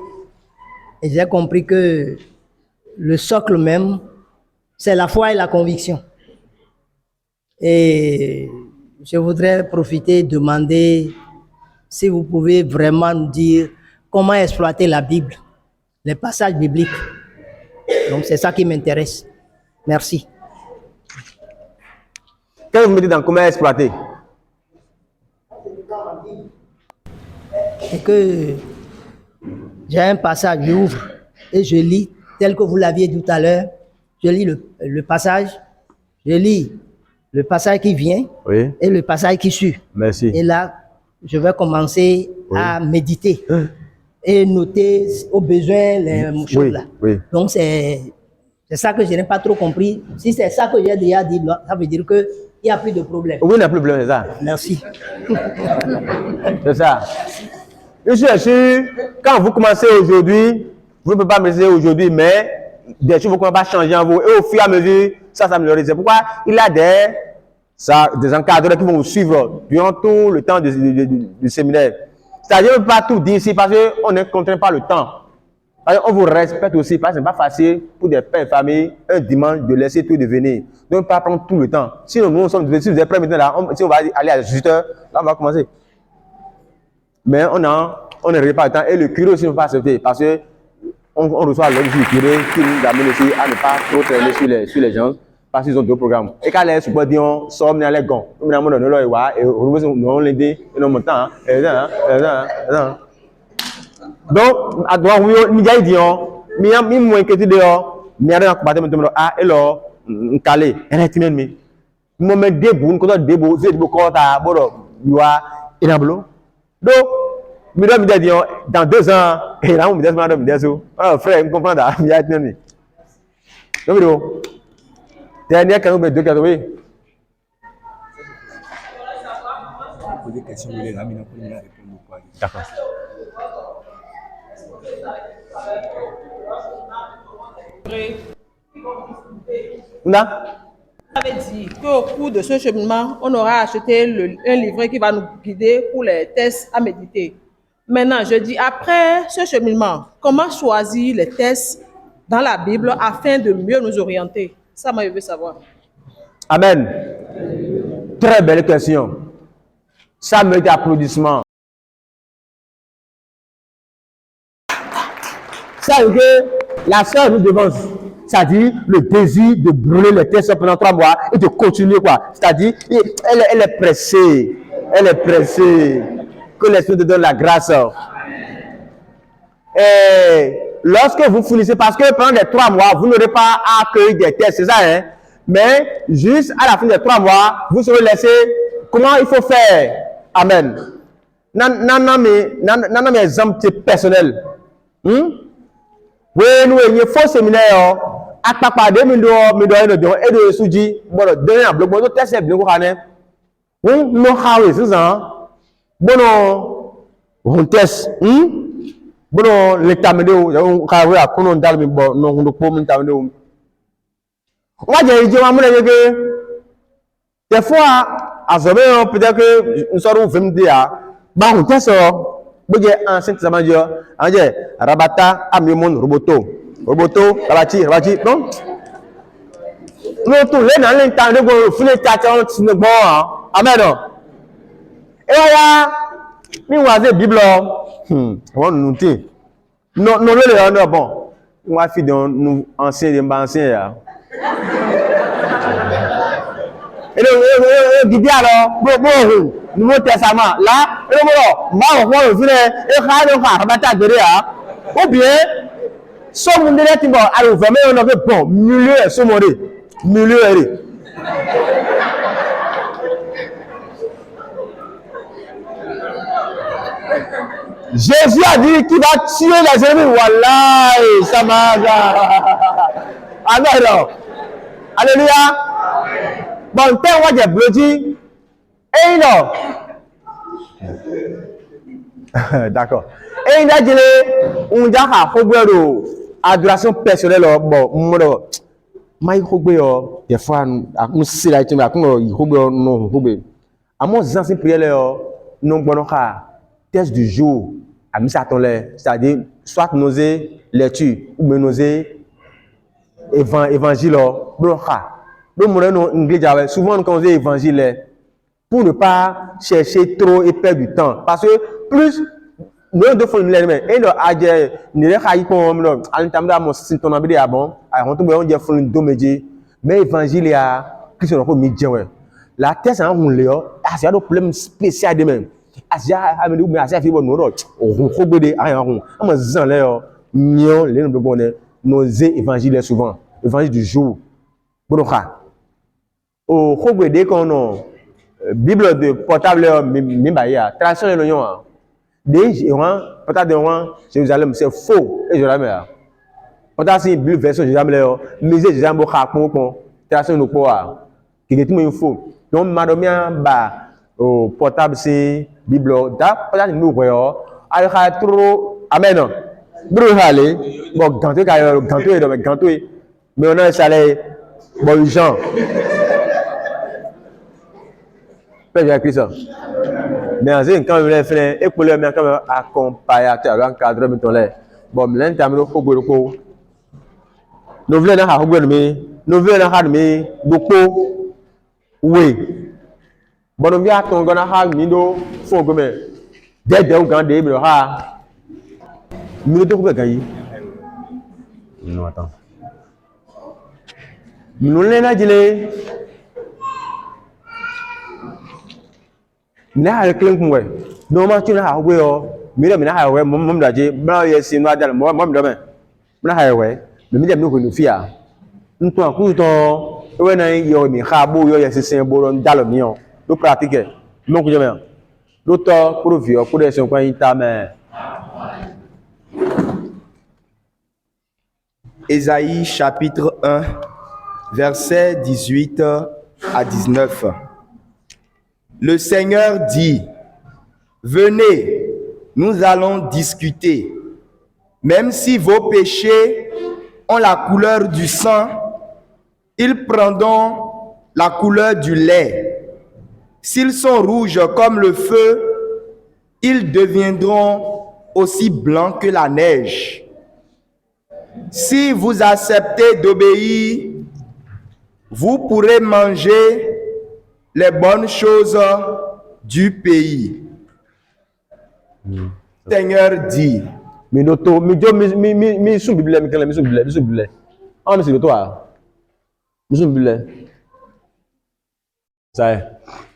et j'ai compris que le socle même, c'est la foi et la conviction. Et je voudrais profiter de demander si vous pouvez vraiment nous dire comment exploiter la Bible, les passages bibliques. Donc c'est ça qui m'intéresse. Merci. Qu'est-ce que vous mettez dans comment exploiter? C'est que j'ai un passage, j'ouvre et je lis, tel que vous l'aviez dit tout à l'heure. Je lis le passage, je lis le passage qui vient et le passage qui suit. Merci. Et là, je vais commencer à méditer et noter au besoin les choses là. Donc c'est ça que je n'ai pas trop compris. Si c'est ça que j'ai déjà dit, ça veut dire qu'il n'y a plus de problème. Oui, il n'y a plus de problème, c'est ça. Merci. C'est ça. Je suis sûr, quand vous commencez aujourd'hui, vous ne pouvez pas me dire aujourd'hui, mais des choses vont pas changer en vous. Et au fur et à mesure, ça s'améliore. C'est pourquoi il a des encadreurs qui vont vous suivre durant tout le temps du séminaire. C'est-à-dire qu'on ne peut pas tout dire ici parce qu'on est contraint par le temps. On vous respecte aussi parce que ce n'est pas facile pour des pères et familles un dimanche de laisser tout devenir. Donc, on ne peut pas prendre tout le temps. Si nous sommes, si vous êtes prêts maintenant, là, si on va aller à 18h, là, on va commencer. Mais on ne réglé pas le temps et le curé aussi ne peut pas accepter parce que on reçoit l'ordre du curé qui nous amène aussi à ne pas trop traîner sur les gens parce qu'ils ont d'autres programmes. Et quand les supports disent on sort dans les gants, on a mon nom et on les dit et on monte donc à droite oui il y a dit mi moins que tu dehors mi a rien combattre maintenant ah et là calé et tu m'aimes moment debout quand debout c'est debout quand ta bodo yoa et dans l'eau donc mi doit me dire dans 2 ans et là on me dit madame Deso ah frère me comprendre mi a dit donc vidéo dernière cadeau mais 2 cadeaux oui poser question les amis n'a pas répondre quoi d'accord là On avait dit qu'au cours de ce cheminement, on aura acheté un livret qui va nous guider pour les tests à méditer. Maintenant, je dis, après ce cheminement, comment choisir les tests dans la Bible afin de mieux nous orienter? Ça, moi, je veux savoir. Amen. Très belle question. Ça mérite applaudissement. Ça veut dire que la sœur nous devance. C'est-à-dire le désir de brûler les tests pendant 3 mois et de continuer quoi. C'est-à-dire, elle est pressée. Elle est pressée. Que l'Esprit te donne la grâce. Et lorsque vous finissez, parce que pendant les 3 mois, vous n'aurez pas à accueillir des tests, c'est ça, hein? Mais juste à la fin des 3 mois, vous serez laissé comment il faut faire. Amen. Non, mais exemple personnel. Oui, nous, il faut séminaire. À pas de et de souji, bon, donner un bloc, bon, test est bien, no hawe sisan bono hontes bono le tamedeo ya hawe akono ndal mi bo no hundo po mi tamedeo wa je je wa mu le ke des fois azobe peut-être que nous sorons 20 dia ba hontes boje ancien testament je anje rabata amimon roboto rabati non no to le na le tan de go fune tata on tine gbo amen e ya mi wa ze bible won nu tin no le no bon wa fi don nous ancien de ancien ya et gidi alors bo Nouveau Testament là et bon ma on fune e kha do kha rabata de ya ou bien so mun de timbo alu vraiment on avait bon milieu so mon milieu. Jésus a dit qu'il va tuer les ennemis. Wallahi, ça m'a. Amen. Alléluia. Bon, père, on va dire, et non. D'accord. Et il a dit, on a adoration personnelle. Bon, mai hogbe yo des fois nous c'est là tu me ko hogbe no hogbe amo anciens prières yo non gbono ka test du jour à mi saton le c'est-à-dire soit nausée lecture ou bien nausée évangile bro ka do mo no anglais jawe souvent quand on dit évangile pour ne pas chercher trop et perdre du temps parce que plus nous devons nous lever et nous agir ne les haïs pour nous entamder mon sinton abidi abon à on peut dire faut nous doméger mais évangile a Christ on peut médier ouais la tête en on léo a c'est un problème spécial de même asia ameli ou asia fi bon no on khobede ayan on am zan le yo nyon le no bonne nos évangiles souvent évangile du jour bonoka o khobede kono bible de portable mi ba ya traduction le nyon des peut-être de Jérusalem c'est faux et Jérusalem peut-être si bible version Jérusalem musée Jérusalem ko khapon pon traduction no po a qui est tout faux donc madomia ba au portable c'est bible da peut-être nous voyons al kha trop amen bro hale bon ganto ka ganto et donc ganto mais on a salé bon Jean Père Christ mais quand on fait et pour le même comme accompagnateur encadreur mettons là bon l'entamé ko go nous voulons na ha go nous voulons na ha mi beaucoup oui bon vi aton gona ha mi do fo go me de o gan de mi ha mi do ko ga yi non attends nous l'ena jile na ha klen kun we no ma tu na ha we yo mi na ha we mom da je bra ye sin wa dal mom do me na ha we mi dem no ko no fia nto aku to we na yo mi kha bo yo ye sin bo ron dal mi on do pratique non ko je me do to pour vio pour des son kan ta me Ésaïe chapitre 1 versets 18 à 19. Le Seigneur dit, venez, nous allons discuter. Même si vos péchés ont la couleur du sang, ils prendront la couleur du lait. S'ils sont rouges comme le feu, ils deviendront aussi blancs que la neige. Si vous acceptez d'obéir, vous pourrez manger les bonnes choses du pays. Le Seigneur dit.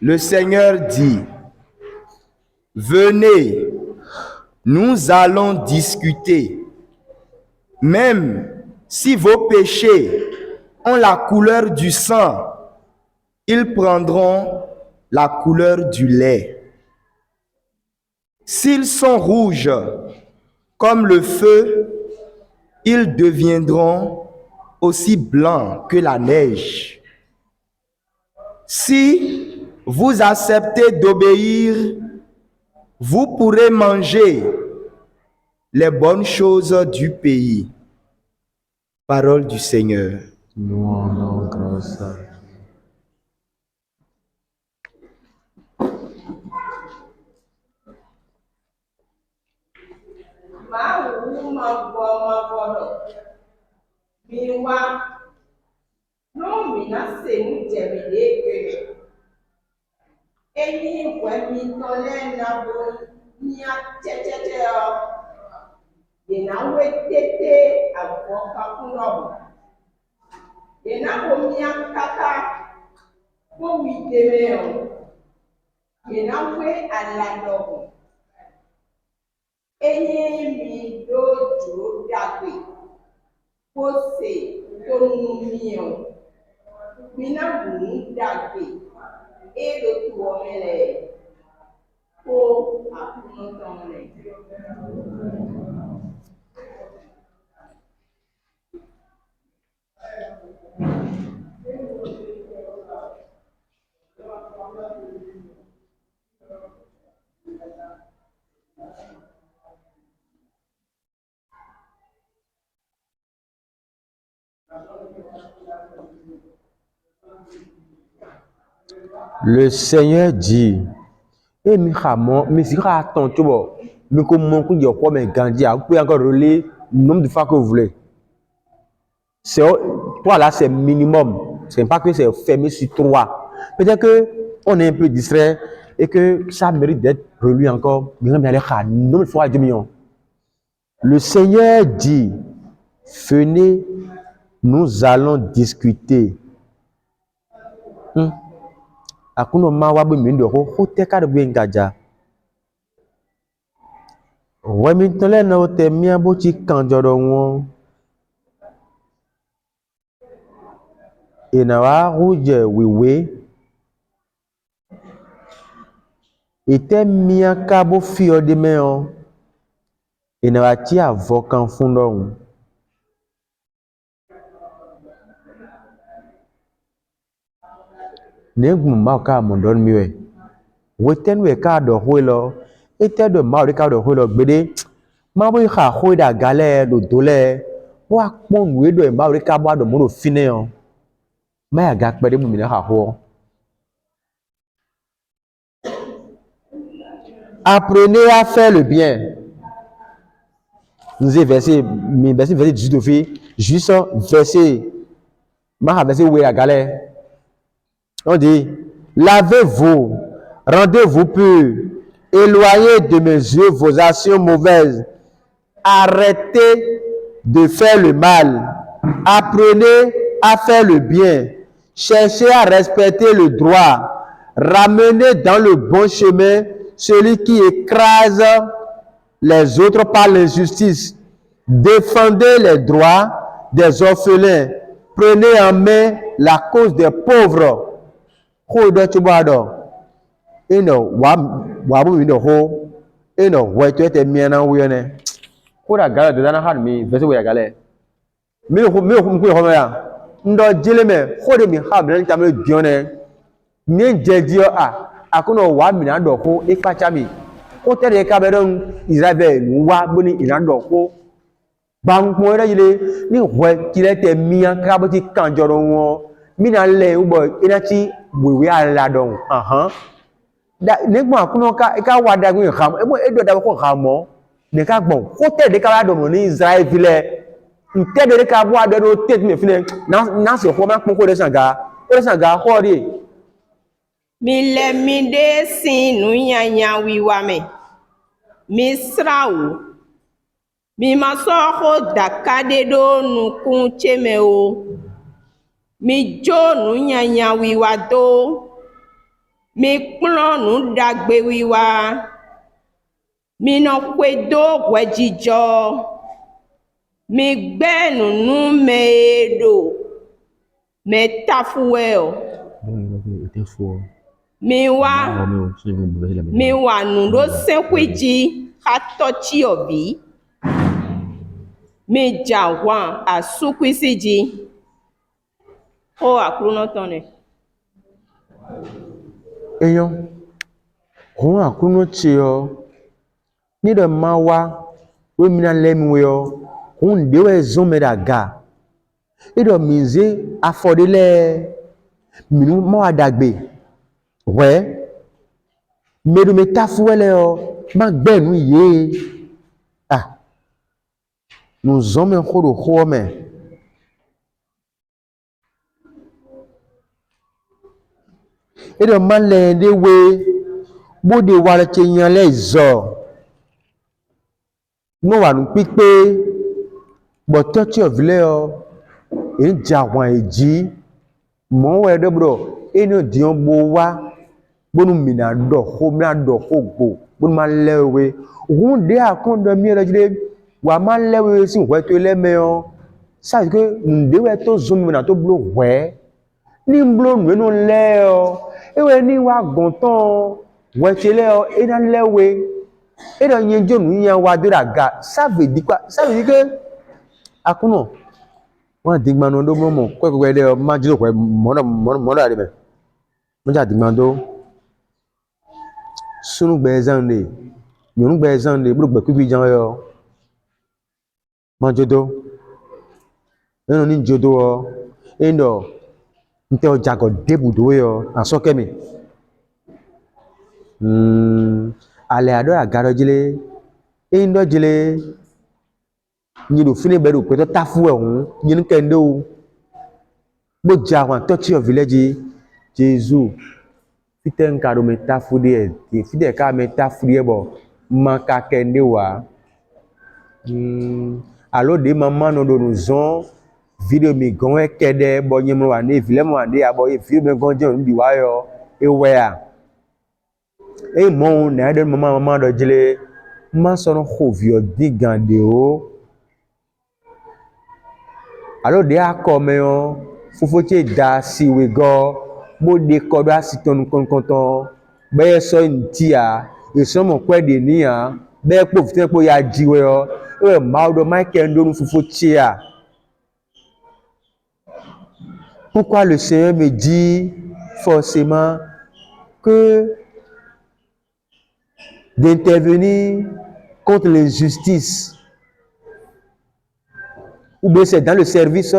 Le Seigneur dit, venez, nous allons discuter. Même si vos péchés ont la couleur du sang, ils prendront la couleur du lait. S'ils sont rouges comme le feu, ils deviendront aussi blancs que la neige. Si vous acceptez d'obéir, vous pourrez manger les bonnes choses du pays. Parole du Seigneur. Nous rendons grâce à Le Seigneur dit, et mi xamɔ, mi si xa tɔn tso bɔ, mi ko mɔ ko yɔ xɔ mɛ gandhi, vous pouvez encore relayer le nombre de fois que vous voulez. C'est, toi là, c'est minimum. C'est pas que c'est fermé sur 3. Peut-être que on est un peu distrait et que ça mérite d'être relu encore. Nombre de fois 2 millions. Le Seigneur dit, venez, nous allons discuter. Akuno mawa be mindo ho teka de bengaja. Wemi tole na ote mia bo chi kanjoro won. Ina wa ruje wiwe. Ite mia kabo fio de meo. Ina wa ti avokan fundo. Nengu mauka mondon miwe. Weten we ka do hoilo. Ete do mauri ka do hoilo gbede. Maui ha hoida gale do dole. Wa pon we do mauri ka bo do mo fine on. Ma ga gbede mu mi na ha ho. Apprenez à faire le bien. Nous avons verset 18 de vie. Juste verset. Ma verset we a gale. On dit, lavez-vous, rendez-vous purs, éloignez de mes yeux vos actions mauvaises, arrêtez de faire le mal, apprenez à faire le bien, cherchez à respecter le droit, ramenez dans le bon chemin celui qui écrase les autres par l'injustice, défendez les droits des orphelins, prenez en main la cause des pauvres. Hold to bado. Wabu in the hole. Where to a miana wene. Koda gala de dana had me, Vesu Gale. Milk Homer. Ndo Jilime, hold me hard and tamil dione. Nin Jedio Akuno Waminando ho, if Pachami. Hotel a cabaron is a very wabuni in Ando ho. Bang Moira, you where Kilete Mia Caboti Kanjoro. Mina le ubo inachi we are ladon da negmo kuno ka wada gun kham edo da ko khamo de ka gbon hotel de ka do mo ni Israel vile nte de ka bo ado do tet me fine na se ko ma pon ko de sanga ho ri mi le mi de sin nu yanya wiwa me mi srawo mi ma so ho da ka de do nu kun cheme o mi jo nu nyanya wiwa do mi kplo nu dagbe wiwa mi no kwe do gwejijo mi gbe nu me do me tafuwe o mi wa nu do senkwiji hatochi obi mi jawan asukwisiji o akuno tone. Eyon. On a kuno chio. Ni de mawa. We mina lemwe yo. On dewe zome da ga. Et de mise affordé les minu mawa dagbe. Ouais. Mais de métaphore yo. Ma ben oui ye. Ah. Nous hommes en kodo home. Et de malin de we. Bo de wala chenyan les zo. No wa nu pipe. But touch of leo. E jawan eji. Mon we de bro. E no dion bo wa. Bonu mina do ho mina do ho go. Bonu ma lewe. Won de akon do mi le wa ma lewe si we to le me o. Ça que nde we to zone mina to blo we. Ni blo nu no le o. E we ni wa gonton. We te le o e na lewe. Et dans y a un wa de la ga. Ça veut dire quoi? Ça veut dire que akuno. Moi digmano do momo. Quoi que de ma jido quoi mon la de. Mo ja digmando. Sunu bezande. Nyunu bezande bru gbe kubi jan yo. Ma jodo. Eno ni jodo o. Endo nte o jago debudo yo asokemi. Ale ado agaro jile indo jile nyidu fini bedu peto tafu ehun nyinu kendo bo jawan touch your village Jesus fiten karo me tafu de ti fide ka me tafu de bo maka kende wa alo de mama no do nuzon video mi gon e kede bo nyimro wa ne vile mo ande abo e video me gon je nbi wa yo e we a et mon aide maman de jile ma son hovio digande o alors de akome o fofoche da siwe go mo de kodo asiton konkonton be so ntia e so mo kwede ni a be po fite po ya jiwe o e ma do Michael ndo nu fofoche a. Pourquoi le Seigneur me dit forcément que d'intervenir contre l'injustice? Ou bien c'est dans le service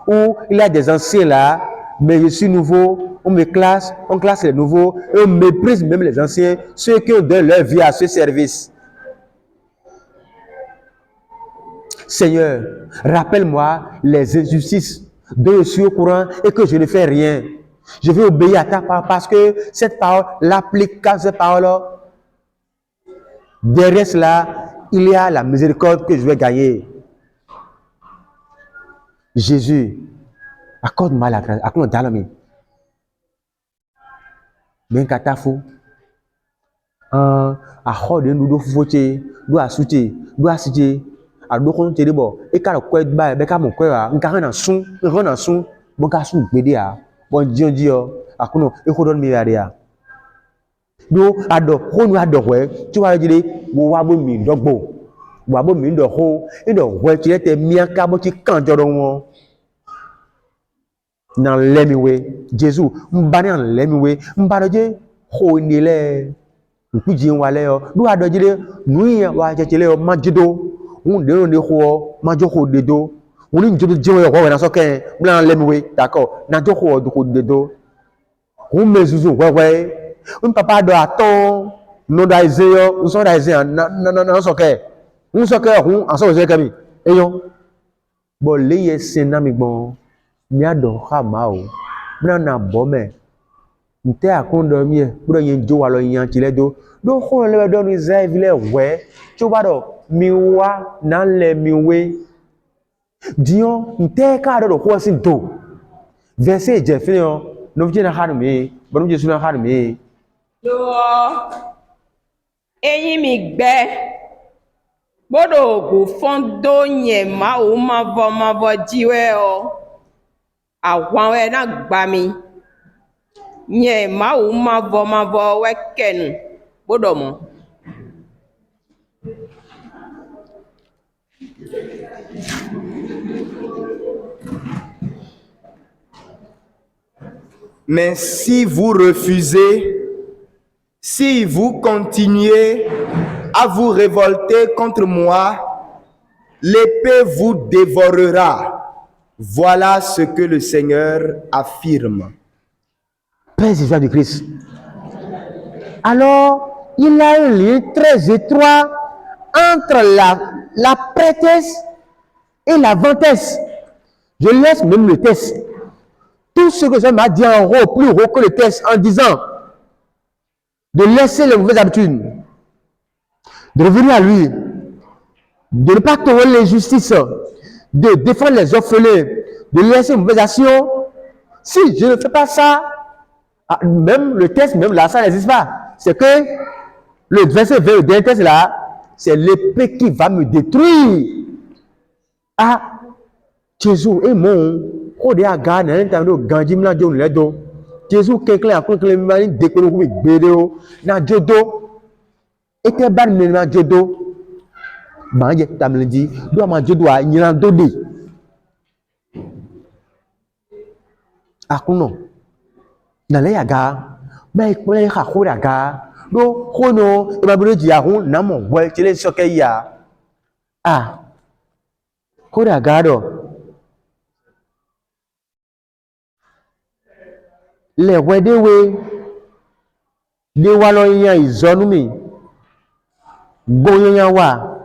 où il y a des anciens là, mais je suis nouveau, on classe les nouveaux, et on méprise même les anciens, ceux qui ont donné leur vie à ce service. Seigneur, rappelle-moi les injustices dont je suis au courant et que je ne fais rien. Je vais obéir à ta parole parce que cette parole, l'application de cette parole, derrière cela, il y a la miséricorde que je vais gagner. Jésus, accorde-moi la grâce. Accorde-moi ben katafu. Accorde nous do foche, do asute, do asite. Ado kon tede bo. E ka ko ba be ka mo ko a. Nka na sun, na sun. Bon ka sun gbede a. Bon dio. Akuno e ko don mi yare a. Do ado ko nu ado we. Ti wa jide wo wa bo mi dogbo. Wa bo mi ndo ho. E do we ti te mi aka bo ti kan joro won. Nan lemiwe Jésus mbani an lemiwe mbaroje ho ni le nkuji wale yo do adojire nuyi wa chechele yo majido un de ne ho majo ho dedo un njodo jiwe yo na so ken blan lemiwe d'accord na jo ho do dedo un mezuzu wewe un papa do aton no da izeyo un so da izeyo na so ke un so ke hun an so je kemi eyo bo leye senami gbon mi adon hamao na bome nte akondo mi bro yen jo wa lo yan chile do ho le do ni Israel le we ti o ba do mi wa na le mi we dion nte ka do ko sin do verset je fini o no je na har mi bo je suna har mi lo eyin mi gbe bodo go fondo yen ma o ma vo jiwe o àwọn ẹ náà gbà mí yẹn máa vọ wẹ́kẹ̀nù gbọ́dọ̀ mọ́. Mais si vous refusez Si vous continuez à vous révolter contre moi, l'épée vous dévorera. Voilà ce que le Seigneur affirme. Père Jésus du Christ. Alors, il y a un lien très étroit entre la prêtresse et la ventesse. Je laisse même le test. Tout ce que je m'a dit en haut, plus haut que le test, en disant de laisser les mauvaises habitudes, de revenir à lui, de ne pas tolérer l'injustice, de défendre les orphelins, de laisser les mauvaises actions. Si je ne fais pas ça, même le test, même là, ça n'existe pas. C'est que le verset 20, le dernier test là, c'est l'épée qui va me détruire. Ah, Jésus est mon. Kode a ga na ntando ganji mla jo ledo Jésus kenkle akonkle mani dekoro ku gbedeo na jodo ete ban me na jodo ma je tamledi do ma jodo a nyiran dode akuno na le yaga ma ikole ha ko daga do kono e ba bro ji ahun na mo we tele soke ya ko daga do les wedewe de walo yan izonumi boyan yan wa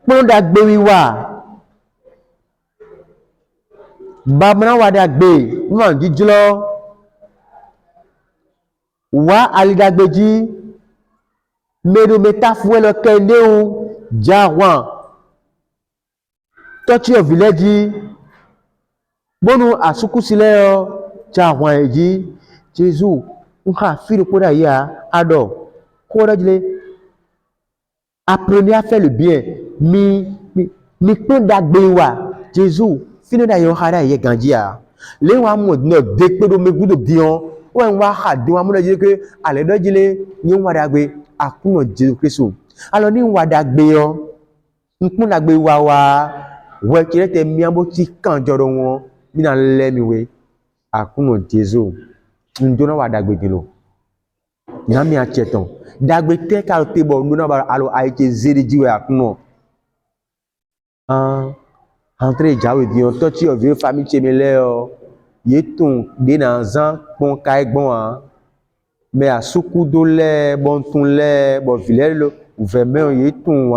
pon da gbe wi wa babna wa da gbe mo jijulo wa alidagbeji medo metafuwe lo kende o jawan touch your village bonu asukusile o Jawan eji Jésus nka firi koda ya ado koda jile apprenez à faire le bien mi pon dagbe wa Jésus fini da yo hara ye ganjia le wa mo no de pe do me gudo dion wa ha de wa mo na jile ke ale do jile ni wa dagbe akuno Jésus Christ alors ni wa dagbe yo npon dagbe wa we kire te mi amo ti kan joro won mi na le mi we akuno Jésus ndona wa dagbe gelo nyami acheton dagbe te ka te bo ndona ba alo aike zeriji we akuno entre jawe dion to ti o vieux famille chemele o yeton de na zan pon ka egbon mais asuku do le bon tun le bo vilelo ouvertement yeton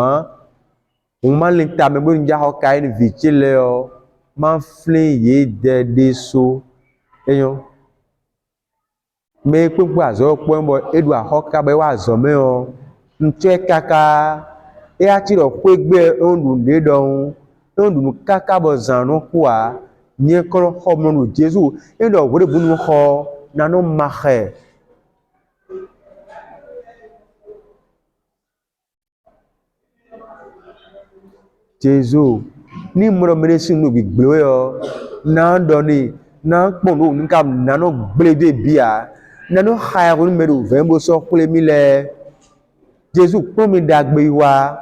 on ma lenta me bo nja ho ka ni vitile o man flin ye de so eyan me pepo azo po edu ahoka be wa azo me o nche kaka e ati ro pegbe ondun de don ondun kaka bo zanu kwa nye ko ho mo Jésus e do wore bunu ho na no mahe Jésus ni mo mere sinu gbigbe yo na do ni na pon no nka na no gbede bia na no haya ko meru vembo so kule mile Jésus pon mi dagbe wa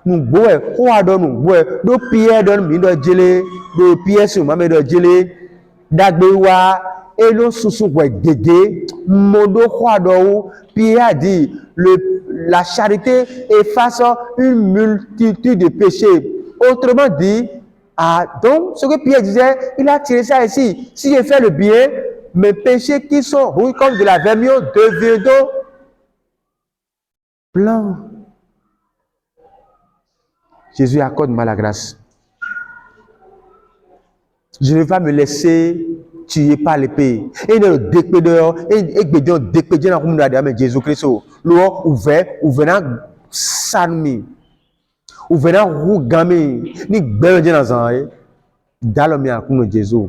nu gbo e ko ado nu gbo e do pie don mi do jele do pie su ma me do jele dagbe wa e lo susu gbo gege mo do ko ado pie a dit la charité efface une multitude de péchés. Autrement dit, donc ce que Pierre disait, il a tiré ça ici. Si je fais le bien, mes péchés qui sont rouges comme de la vermillon deviendront blancs. Jésus accorde-moi la grâce. Je ne vais pas me laisser tuer par l'épée. Et le décpédeur, et bédion décpédeur dans le monde de Jésus-Christ. L'eau ouvert, sanmi. Ouvert, rougami. Ni belle dans un. Dans le mien, comme Jésus.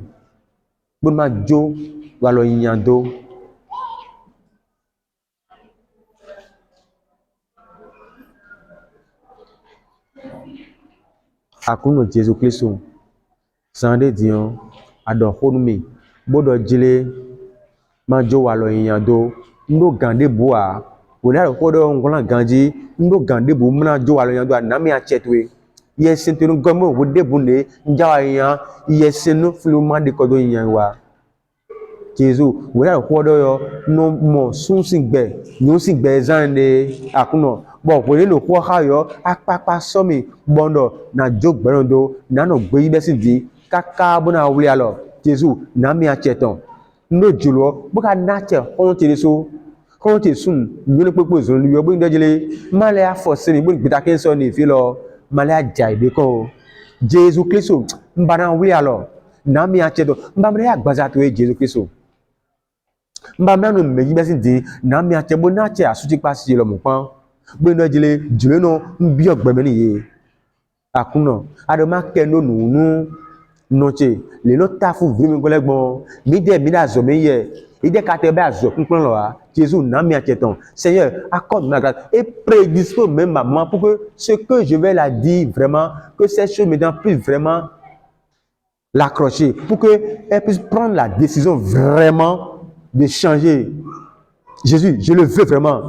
Bon, ma jo, walo yando. Akuno Jésus-Christ. Sande dion ado honumi bodo jile majo walo yando ndo gande boa wona hodo ngola ganji ndo gande bo mna jo walo yando na mi achetwe yesentenu gomo wode bunde njawa yan yesenu fluma de kodo yan wa Jésus wo ya ko do yo no mo sun sin gbe no sin gbe zan de akuno bo ko le lo ko ha yo apapa so mi bondo na jogberondo na no gbe ibe sin di kaka bona wuli alo Jésus na mi a cheton ndo julo bo ka na che ko ti so ko ti sun ni le pepo zo ni yo bo ndejele male a force ni bo gbita ken so ni fi lo male a jai be ko Jésus Christ mbana wuli alo na mi a cheton mbamre agbaza to Jésus Christ mbamna no meji be sin di na mi a che bo na che asuti pa si lo mo pan bo ndejele julo no mbi ogbeme ni ye akuno adoma keno nunu noche le no tafu vrimi golegbon mi de mi da zo me ye ide ka te ba zo kunpon lo wa Jésus na mi acheton Seigneur accorde ma grâce et prédispose même maman pour que ce que je vais la dire vraiment que cette chose me donne plus vraiment l'accrocher pour que elle puisse prendre la décision vraiment de changer. Jésus, je le veux vraiment.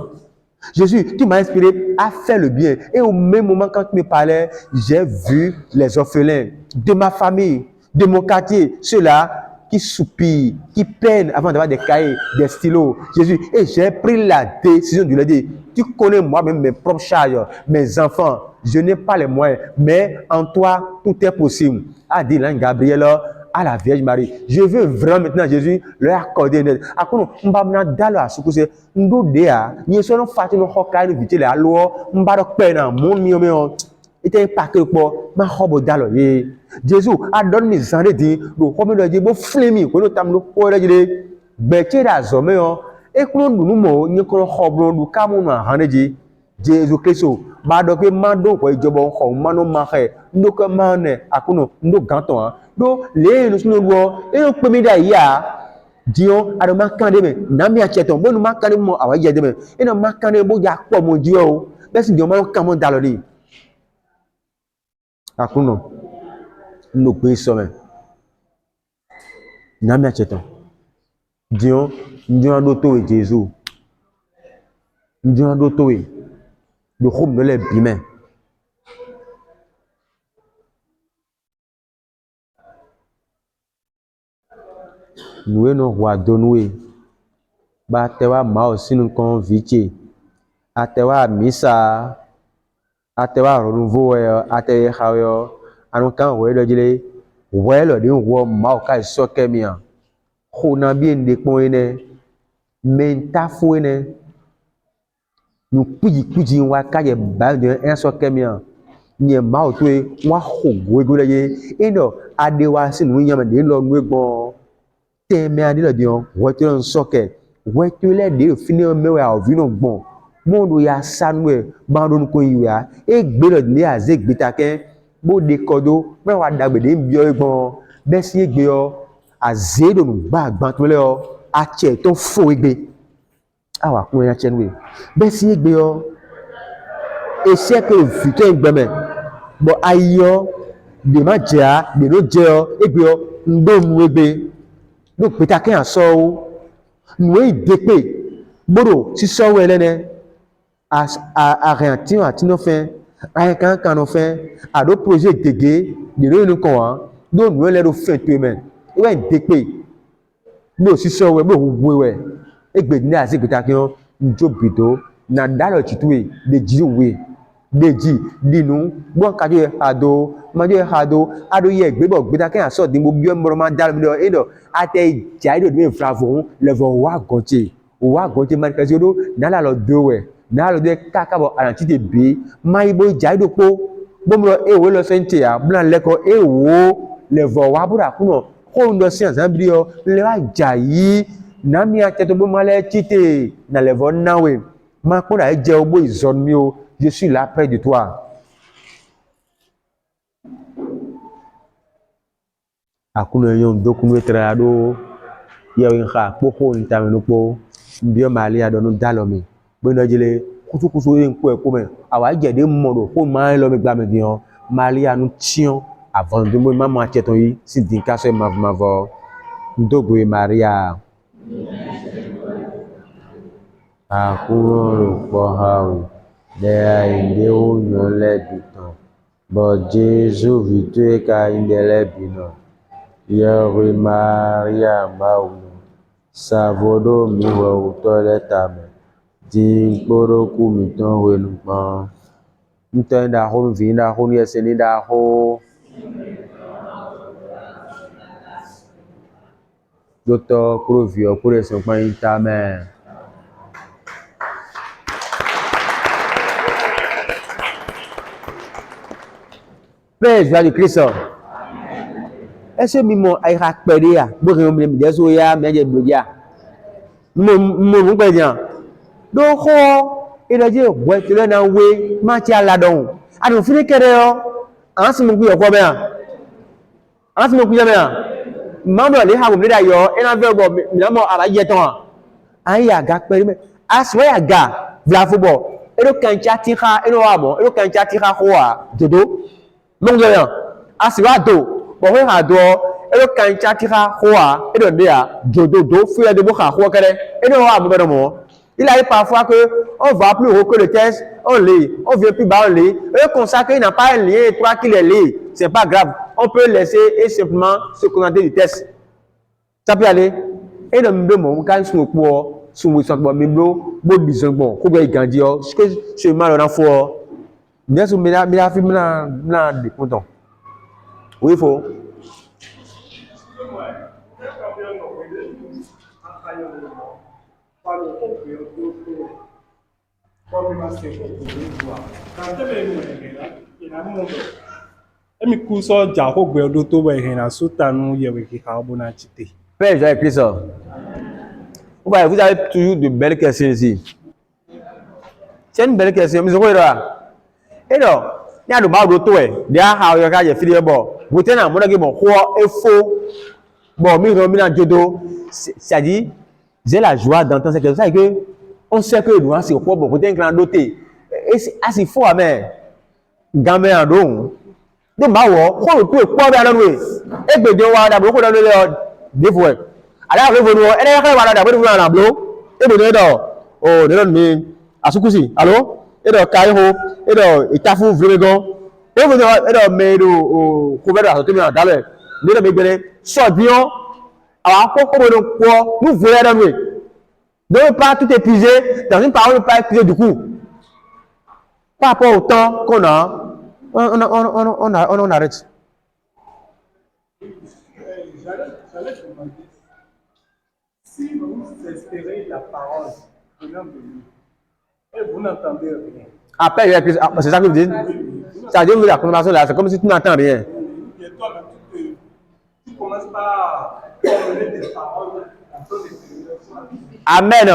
Jésus, tu m'as inspiré à faire le bien. Et au même moment, quand tu me parlais, j'ai vu les orphelins de ma famille, de mon quartier, ceux-là qui soupirent, qui peinent avant d'avoir des cahiers, des stylos. Jésus, et j'ai pris la décision de leur dire, tu connais moi-même mes propres charges, mes enfants. Je n'ai pas les moyens, mais en toi, tout est possible. A dit l'ange Gabriel à la Vierge Marie. Je veux vraiment maintenant, Jésus, leur accorder une aide. Akono, mbamna dalo a sukuse, ndo dea, ni so no fati no hokai no vitele alo, mbaro pena, mon miomeo, ite pakke po, ma hobo dalo ye. Jésus, a donne mi zande di, do homo do bo flemi, ko no tam no ko re jide, beche da zomeo, e kuno nunu mo, ni ko hobro du kamu na haneji. Jésus Christ, ba do ke mando ko ijobo ho mano ma he, ndo ko mane, akuno, ndo ganton do le no sunu wo e o pe mi da ya dio ado makande me na mi a cheton bo no makande mo awa je de me e no makande bo ja po mo dio be si dio ma kan mo dalo ni akuno no pe so me na mi a cheton dio dio do to we Jésus dio do to we do khum no le bi me nous nous roi donoué ba tewa mao sinu kon viche atewa misa atewa renouveau ate hayo anu kan we do jile we lo din wo mao kai soke mia khona bien de pon ene menta fu ene nu kuji wa kaje ba de en soke mia nye mao to wa khogwe go le eno adewa sinu yama de lo nu egbon teme ani le dion wote on soke wote le de fini o mewe a vino gbon mondo ya sanwe bando nko yiwa e gbe lo ni aze gbita ken bo de kodo me wa dagbe de bio egbon be si egbe o aze do nu gba gban to le o a che to fo egbe awa kun ya chenwe be si egbe o e se ko fito egbe me bo ayo de ma ja de no je o egbe o ndo mu egbe do peta ken aso no e depe boro si so we lene a rien ati no fe a kan no fe a do projet dege de no ko an do no le do fe to men we depe no si so we bo we egbe ni asi peta ken njo bido na dalo chituwe de jiwe deji dinu bon kaje ado maje hado ado ye gbebo gbeta ken aso din bo bio mboro ma dal mi do edo ate jaido mi flavon le vo wa gonche markasi do na la lo dowe na lo de kaka bo anti be mai bo jaido po bo mo e wo lo sente ya blan leko e wo le vo wa bura kuno ko ndo science ambrio le wa jayi na mi ate to bo male tite na le vo nawe ma ko da je ogbo izon mi o je suis là près de toi. Akuno yon dokunu etrado ye nka poko ntamenu po mbio mali adonu dalomi bono jele kutukusu enko ekome awa jede modo ko ma lo mi gba me dion mali anu tion avant de mo mama cheton yi si dinka so mavo ndogwe Maria akuno po hawo de inde o no le biton bo Jésus vitu ka inde le bino Yahweh Maria Mauno Savodo miwa utole tame. Di koro kumiton wenukman. Ntenda hon vina hon yesenida ho. Docteur Provio pour les 5 points. Amen. Père Jésus Christ. Est-ce que mimo ay rakpede ya? Bo ke me deso ya me je blodia. Mo pe dia. Do ho e do je we ti le na we ma ti ala don. A do fini kere yo. An si mo ku yo ko be ya. An si mo ku ya be ya. Mama le ha mo le da yo e na ve bo mi na mo ara je ton. An ya ga pe me. As we ya ga vla football. E do kan cha ti kha e do wa mo. E do kan cha ti kha ho wa. Dodo. Long yo ya. As wa do. Bon, on a deux, et le cancha tira hoa, et le déa, dodo, fouille de boca, hoa, et le roi, gouvernement. Il arrive parfois que on va plus haut que le test, on lit, on vient plus bas, on lit, et le consacré n'a pas un lien étroit qu'il est lit. C'est pas grave, on peut laisser et simplement se contenter du test. Ça peut aller. Et le monde, quand sur le poids, sur le sang, bon, miblo, bon, bison, bon, qu'on va y grandir, ce que je mal en fort. Bien sûr, mais la fille, là, des contents. Oui, il faut. Père, j'ai écrit ça. Vous avez toujours de belles questions ici. C'est une belle question, mais c'est là. Et donc, il y a le bas de toi, il y a un cas de filière bon. Vous tenez à mon avis, bon, quoi est faux. Bon, mais dans judo, c'est-à-dire, j'ai la joie d'entendre cette chose, que on sait que nous, c'est quoi, bon, vous tenez un doté. Et c'est assez fort, mais, gamin en don. De ma voix, on peut pas bien l'enlever. Et bien, de voir d'abord, on a le défaut. Alors, revenons, et là, on va d'abord, vous en ablo, et bien, oh, de l'homme, à ce coup-ci, allô? Et donc, Cairo, et donc, il t'a fou, vraiment. Et vous avez mais au couvert de la santé, dans le nous avons bien, soit bien, alors, quoi, nous voulons l'amener. Donc, pas tout épuisé, dans une parole, pas épuisé du coup. Par rapport au temps qu'on a, on arrête. J'allais te demander si vous espérez la parole venant de lui et vous n'entendez rien. Après, c'est ça que vous dites? Ça veut dire que la conversation là, c'est comme si tu n'entends rien. Et toi-même, tu commences par formuler des paroles en ton intérieur. Amen.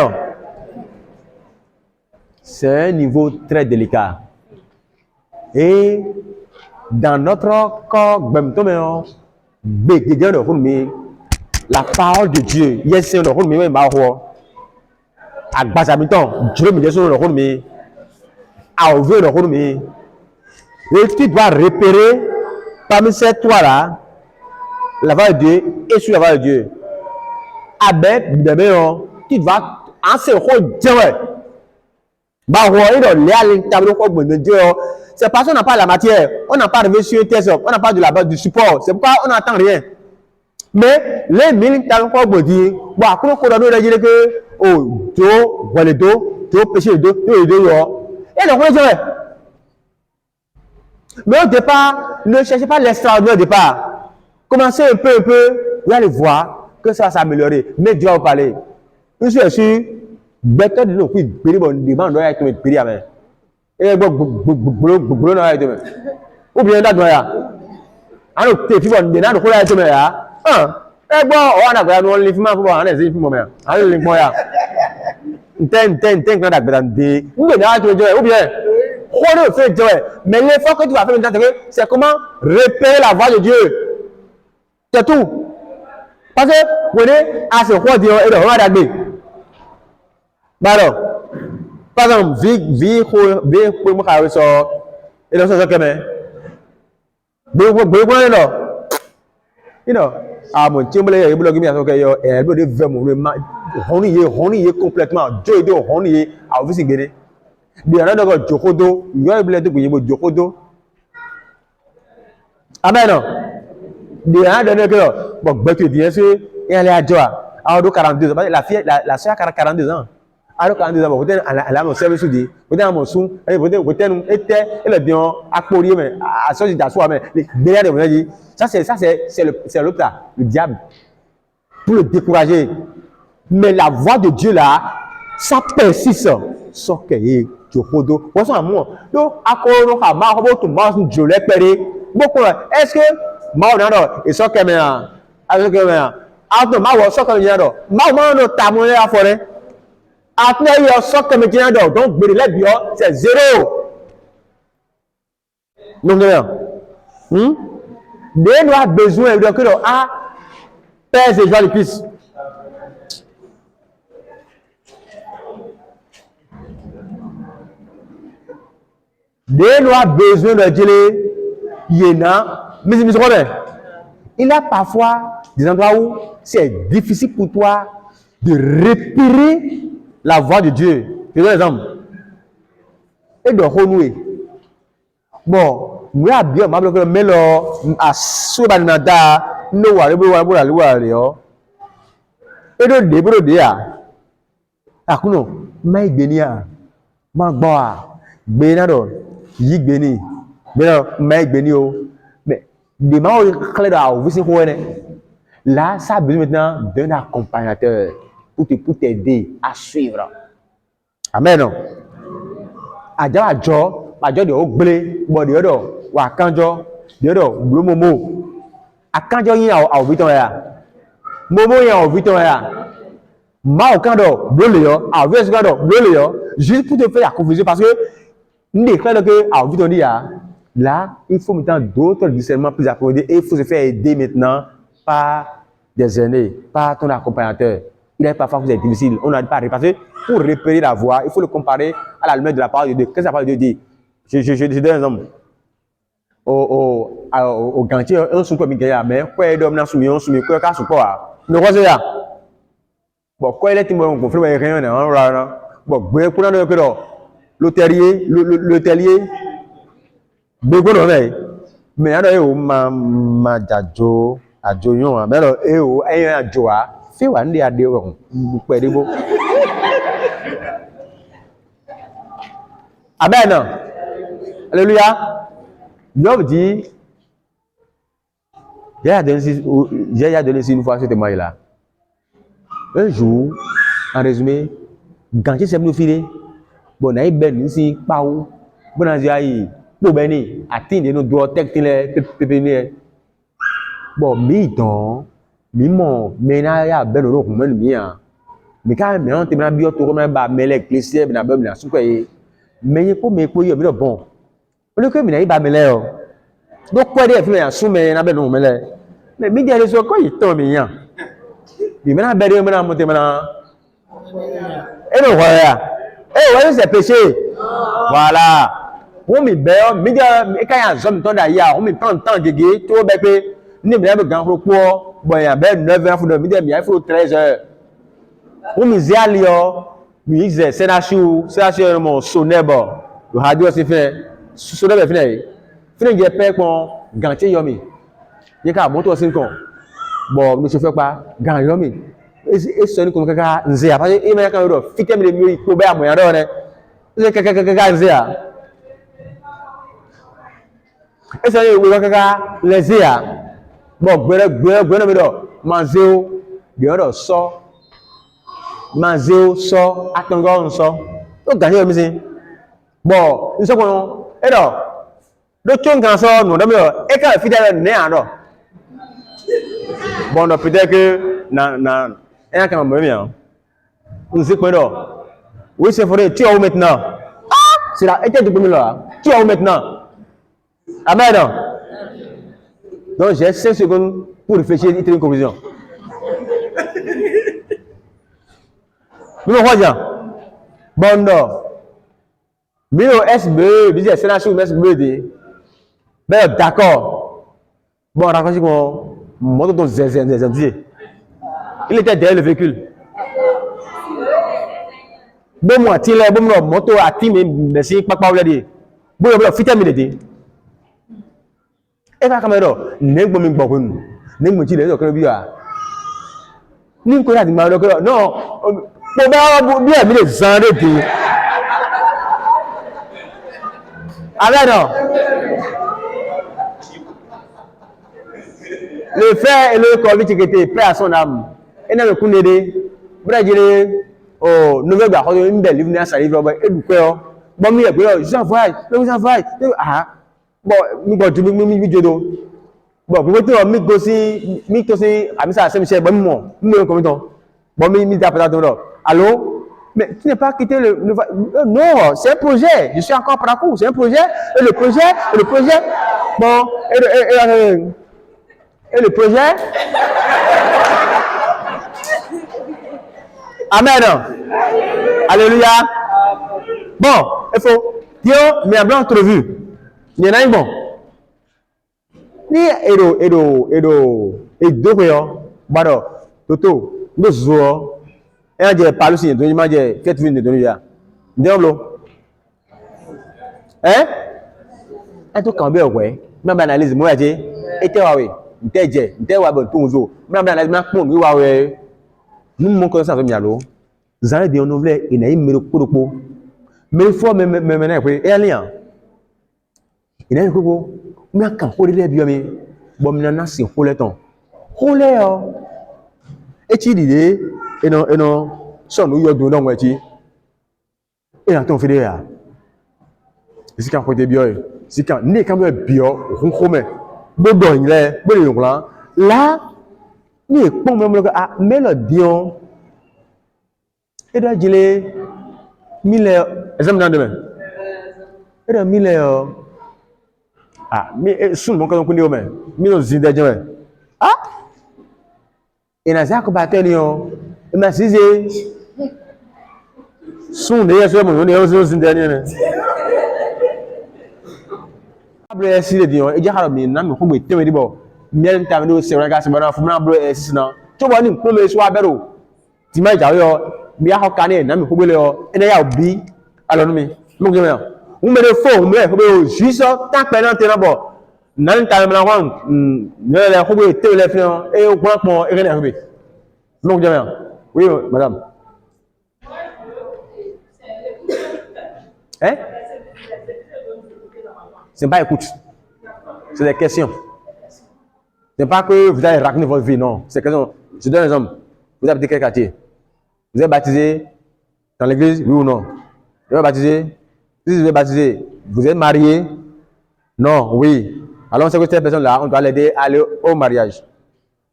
C'est un niveau très délicat. Et dans notre corps, la parole de Dieu, yes, c'est le rôle, mais à Basabiton, Dieu me dit sur le rôle, mais à ouvrir le rôle, mais et tu dois repérer parmi ces trois-là la voix de Dieu et sur la voix de Dieu. Avec tu dois en ce rôle, Dieu. C'est parce qu'on n'a pas la matière, on n'a pas de sur test, on n'a pas de la base du support, c'est pourquoi on n'entend rien. Mais les militaires ont dit, bon, comment on a dit que, oh, Dieu, voilà le dos, Dieu péché le dos, et donc on dit, mais au départ, ne cherchez pas l'extraordinaire au départ. Commencez un peu, vous allez voir que ça va s'améliorer, mais Dieu va vous parler. Je suis sûr, bête de nous, puis, demande, doit être péri à main. Et bon, ou bien là, alors, tu vas dire, on a été là. Eh bon, on a gagné un livre, on a des livres, on a des livres. Ten, quand on a des ou bien, on fait Dieu. Mais l'effort que tu vas faire maintenant, c'est comment repérer la voix de Dieu. C'est tout. Parce que, vous voyez, à ce roi Dieu et le roi d'Agbe. Alors, par exemple, vie pour moi, et dans ce cas, mais, you know, ah mon Dieu, il bloque bien que yo, elle veut vraiment honey complètement. Dieu dit honey à vous signer. Bien là donc jokodo, yo blé de buye jokodo. Amen. Bien là donc que bon bête bien sûr, et elle est à joie. a 42 ans. La soeur a 42 ans. A 42 ans, elle a mon service soudé. Vous avez mon sou, vous était, elle est bien accourrier, mais à ce d'asseoir, mais derrière, vous dit, c'est l'autre là, le diable, pour le décourager. Mais la voix de Dieu là, ça persiste. Sauf que tu rodo. Voici un mot. Donc, à quoi on a marre de tout le monde, je l'ai perdu. Beaucoup. Est-ce que Maonado et ça comme un, avec un, après Mao ça comme un, Mao tamoné à forêt. Après il y a ça comme un, donc le bio c'est 0. Donc Dieu a besoin de que ah pèse et joie le Christ. Dieu a besoin de Dieu, mais il y a parfois des endroits où c'est difficile pour toi de repérer la voix de Dieu. Je donne un exemple. Et de renouer. Bon, nous avons bien, mais là, à ce moment-là, nous avons et de débrouiller. Ah, non, mais bénia, magboa, bénado. Yik béni, mais béni mais des moments clairs vous savez là ça a besoin maintenant d'un accompagnateur pour t'aider à suivre. Amen. Aja de ogble, body odo, wa kanjo, de odo, blue momo. A kanjo yin a viton ya. Momo yin a viton ya. Ma o kando, bleu yo, a vez kando, bleu yo, juste pour te faire la confusion parce que nous déclarons que là, il faut maintenant d'autres discernements plus approfondis et il faut se faire aider maintenant par des aînés, par ton accompagnateur. Il est parfois vous êtes difficile, on n'a pas parce que pour repérer la voix, il faut le comparer à la lumière de la parole de Dieu. Qu'est-ce que la parole de Dieu dit? Je donne un exemple. Au gantier, un sou comme il y a, mais quoi est d'homme soumis, on soumis, quoi est-ce quoi? Ne croisez pas. Bon, quoi est-ce que vous confirmez rien? Bon, vous pouvez prendre que le terrier, beaucoup de mais alors ma jajo ajoyon mais alors ajoa fait one day ade o pede bo amen alléluia. Job dit j'ai donné une fois ce témoignage là un jour en résumé quand c'est nous filer bon na ben ici pau bon azai bo beni atinde no do tekile pepeni bon mi don mi mo mena ya ben no ko men mi a mi ka me on te na bi o to na ba mele ecclesia na ba na su ko yi me ko yo mi do bon o le ko mi na ba mele o do ko de fi me asu me na be no mele me mi de so ko yi ton mi yan mi me na be de me na mo te me na e no wa ya ouais, c'est péché. Voilà. On me béo, me dit, quand il y a un homme, on me prend le temps de guérir, tout le monde, ni me grand repos, bon, il y a 9h, il faut 13h. On me dit, il dit, c'est la chou, mon sonnet, le radio, c'est fait, sonnet, c'est fini. Fini, il y a peur qu'on gantier, yomi. Il y a un moto, c'est con. Bon, ne se fait pas, gan yomi. Et ce comme quelqu'un nzea parce que il m'a quand même fitem le mieux pour bien moi alors c'est quelqu'un nzea et ça il va quelqu'un nzea bon gbe me do manzeo de do so manzeo so atongo so o gagner mi sin bon il so ko e do do chongan so no do me e ka fitem ne an do bon peut-être que na et quand même bien on sait quoi là oui c'est vrai tu es où maintenant c'est là et tu es depuis là tu es où maintenant amen donc j'ai 5 secondes pour réfléchir et tirer une conclusion nous me voyons bon non mais au SBE disait c'est la chose SBE ben d'accord bon raconte qu'on monte dans des il était derrière le véhicule. Bon, moi, tu l'as, bon, moto à Tim, mais c'est pas quoi vous dire. Bon, fit à m'aider. Et la caméra, n'est pas même bon. N'est pas dit, le bien. Ni ko láti máa lọ kọ́ náà mo bá bí ẹ̀mí lè san rédè. Amen non. Le frère et le corps qui était prêt à son âme. Et dans le coup d'aider, bref, oh, nouvelle barre, une belle livre, ça livre, et du coup, bon, mais j'envoie, ah, bon, nous bon, pour toi, aussi, à ça, c'est Michel, bon, moi, comme temps, bon, mais d'après là, allô, mais tu n'es pas quitté non, c'est un projet, je suis encore par coup, c'est un projet, et le projet, bon, et le projet, amen. Alléluia. Bon, il faut. Dieu, mais en entrevue. Il y en a un bon. Ni edo baro toto ndo zo e je palu si ndo ma je fait vin de ya ndeblo e to kan be we ma ba analyse mo ya je e te wa we nte wa bon to zo ma ba analyse ma pon mi wa we nu mo ko sa so mi alo zare de onovle ina imero koropo me fo me na pe e alian ina ko mi kan ko le bi mi bo mi na si ko le ton ko le o e ti dide eno so no yo do lo ti e na ton fi de ya si kan ko de bi o si kan ni kan bi o ko me gbogbo yin le gbo le yun la ni pon me lo a me lo dion e do jile mille exam dans demain e do mille ah mi sun mo kan ko ni o me mi no zin de je me ah ina za ko ba te ni o e ma size sun de yeso mo ni o zin de ni ne abre si de dion e ja haro mi na mi ko gbe teme di bo mi en ta mi do se ran ga se mo na fu na bro e si na to bo ni ko me so abero ti ma ja yo mi a ho ka ni na mi ko gbe le o ene ya obi alonu mi mo gbe me un me de fo un me ko be o jiso ta pe na te na bo na nta me na wan ne le ko be te le fi e o kwa pon e re na ko be mo gbe me oui madame c'est pas écoute, c'est des questions. C'est pas que vous allez raconter votre vie, non. C'est question. Je donne un exemple. Vous habitez quel quartier? Vous êtes baptisé dans l'église, oui ou non? Vous êtes baptisé? Si vous êtes baptisé, vous êtes marié? Non, oui. Alors on sait que cette personne-là, on doit l'aider à aller au mariage.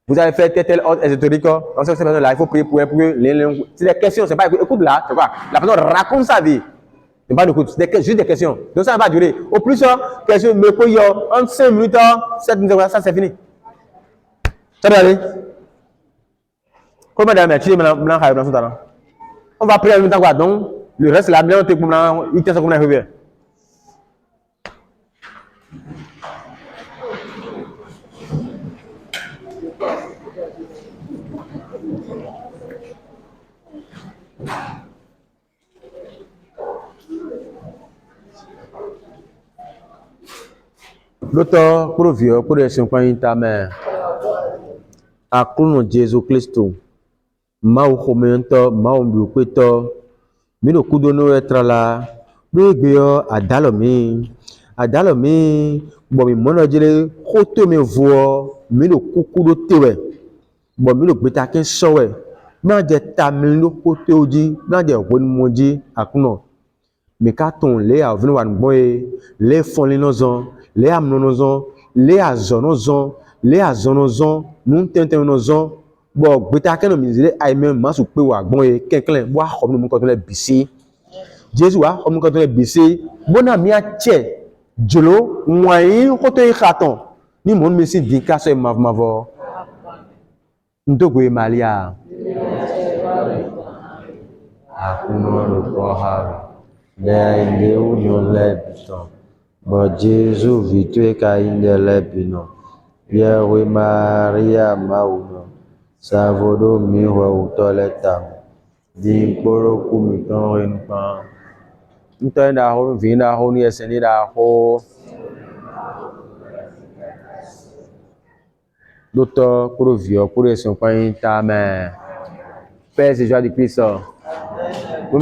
Vous avez fait tel ordre ésotérique, on sait que cette personne-là, il faut prier pour elle. C'est des questions, c'est pas écoute là, c'est quoi? La personne raconte sa vie. C'est pas écoute, c'est juste des questions. Donc ça va pas durer. Au plus, question, me faut entre 5 minutes, 7 minutes, ça c'est fini. Ça doit aller. Comment madame, tu es maintenant, on va prier en même temps quoi. Donc, le reste là, bien, on te comprend, il tient ça comme un rivière. L'auteur pour vieux pour les 50 ta mère a clono Jésus Christ ma o comento ma o mbupeto mi no kudono etrala gbegbe adalomi bo mi mono jele koto mi vo mi no kukudo tewe bo mi no gbeta kin sowe ma je ta mi no koto oji ma je won moji akuno mi ka ton le avunu wan boy le fonlinozon les amnonozon, les azonozon, les azonozon, nous tentenozon, bon, bêta no misile aime masu pe wa gbon e kenken wa xom nu ko to le bisi. Jésus wa xom ko to le bisi, bona mi a che jolo nwai ko to khaton. Ni mon mesi dinka so mavo. Ndogo e malia. Akuno lo toha. Le inde union le biton. Bon Jésus vitue ka indele bino. Pierre Maria Mauno. Savodo mi wa utoleta. Di poro kumiton renpan. Nto da ho vinda ho ni eseni da ho. Docteur pour vieux pour esen pa ta mais Père et joie de Christ. Vous-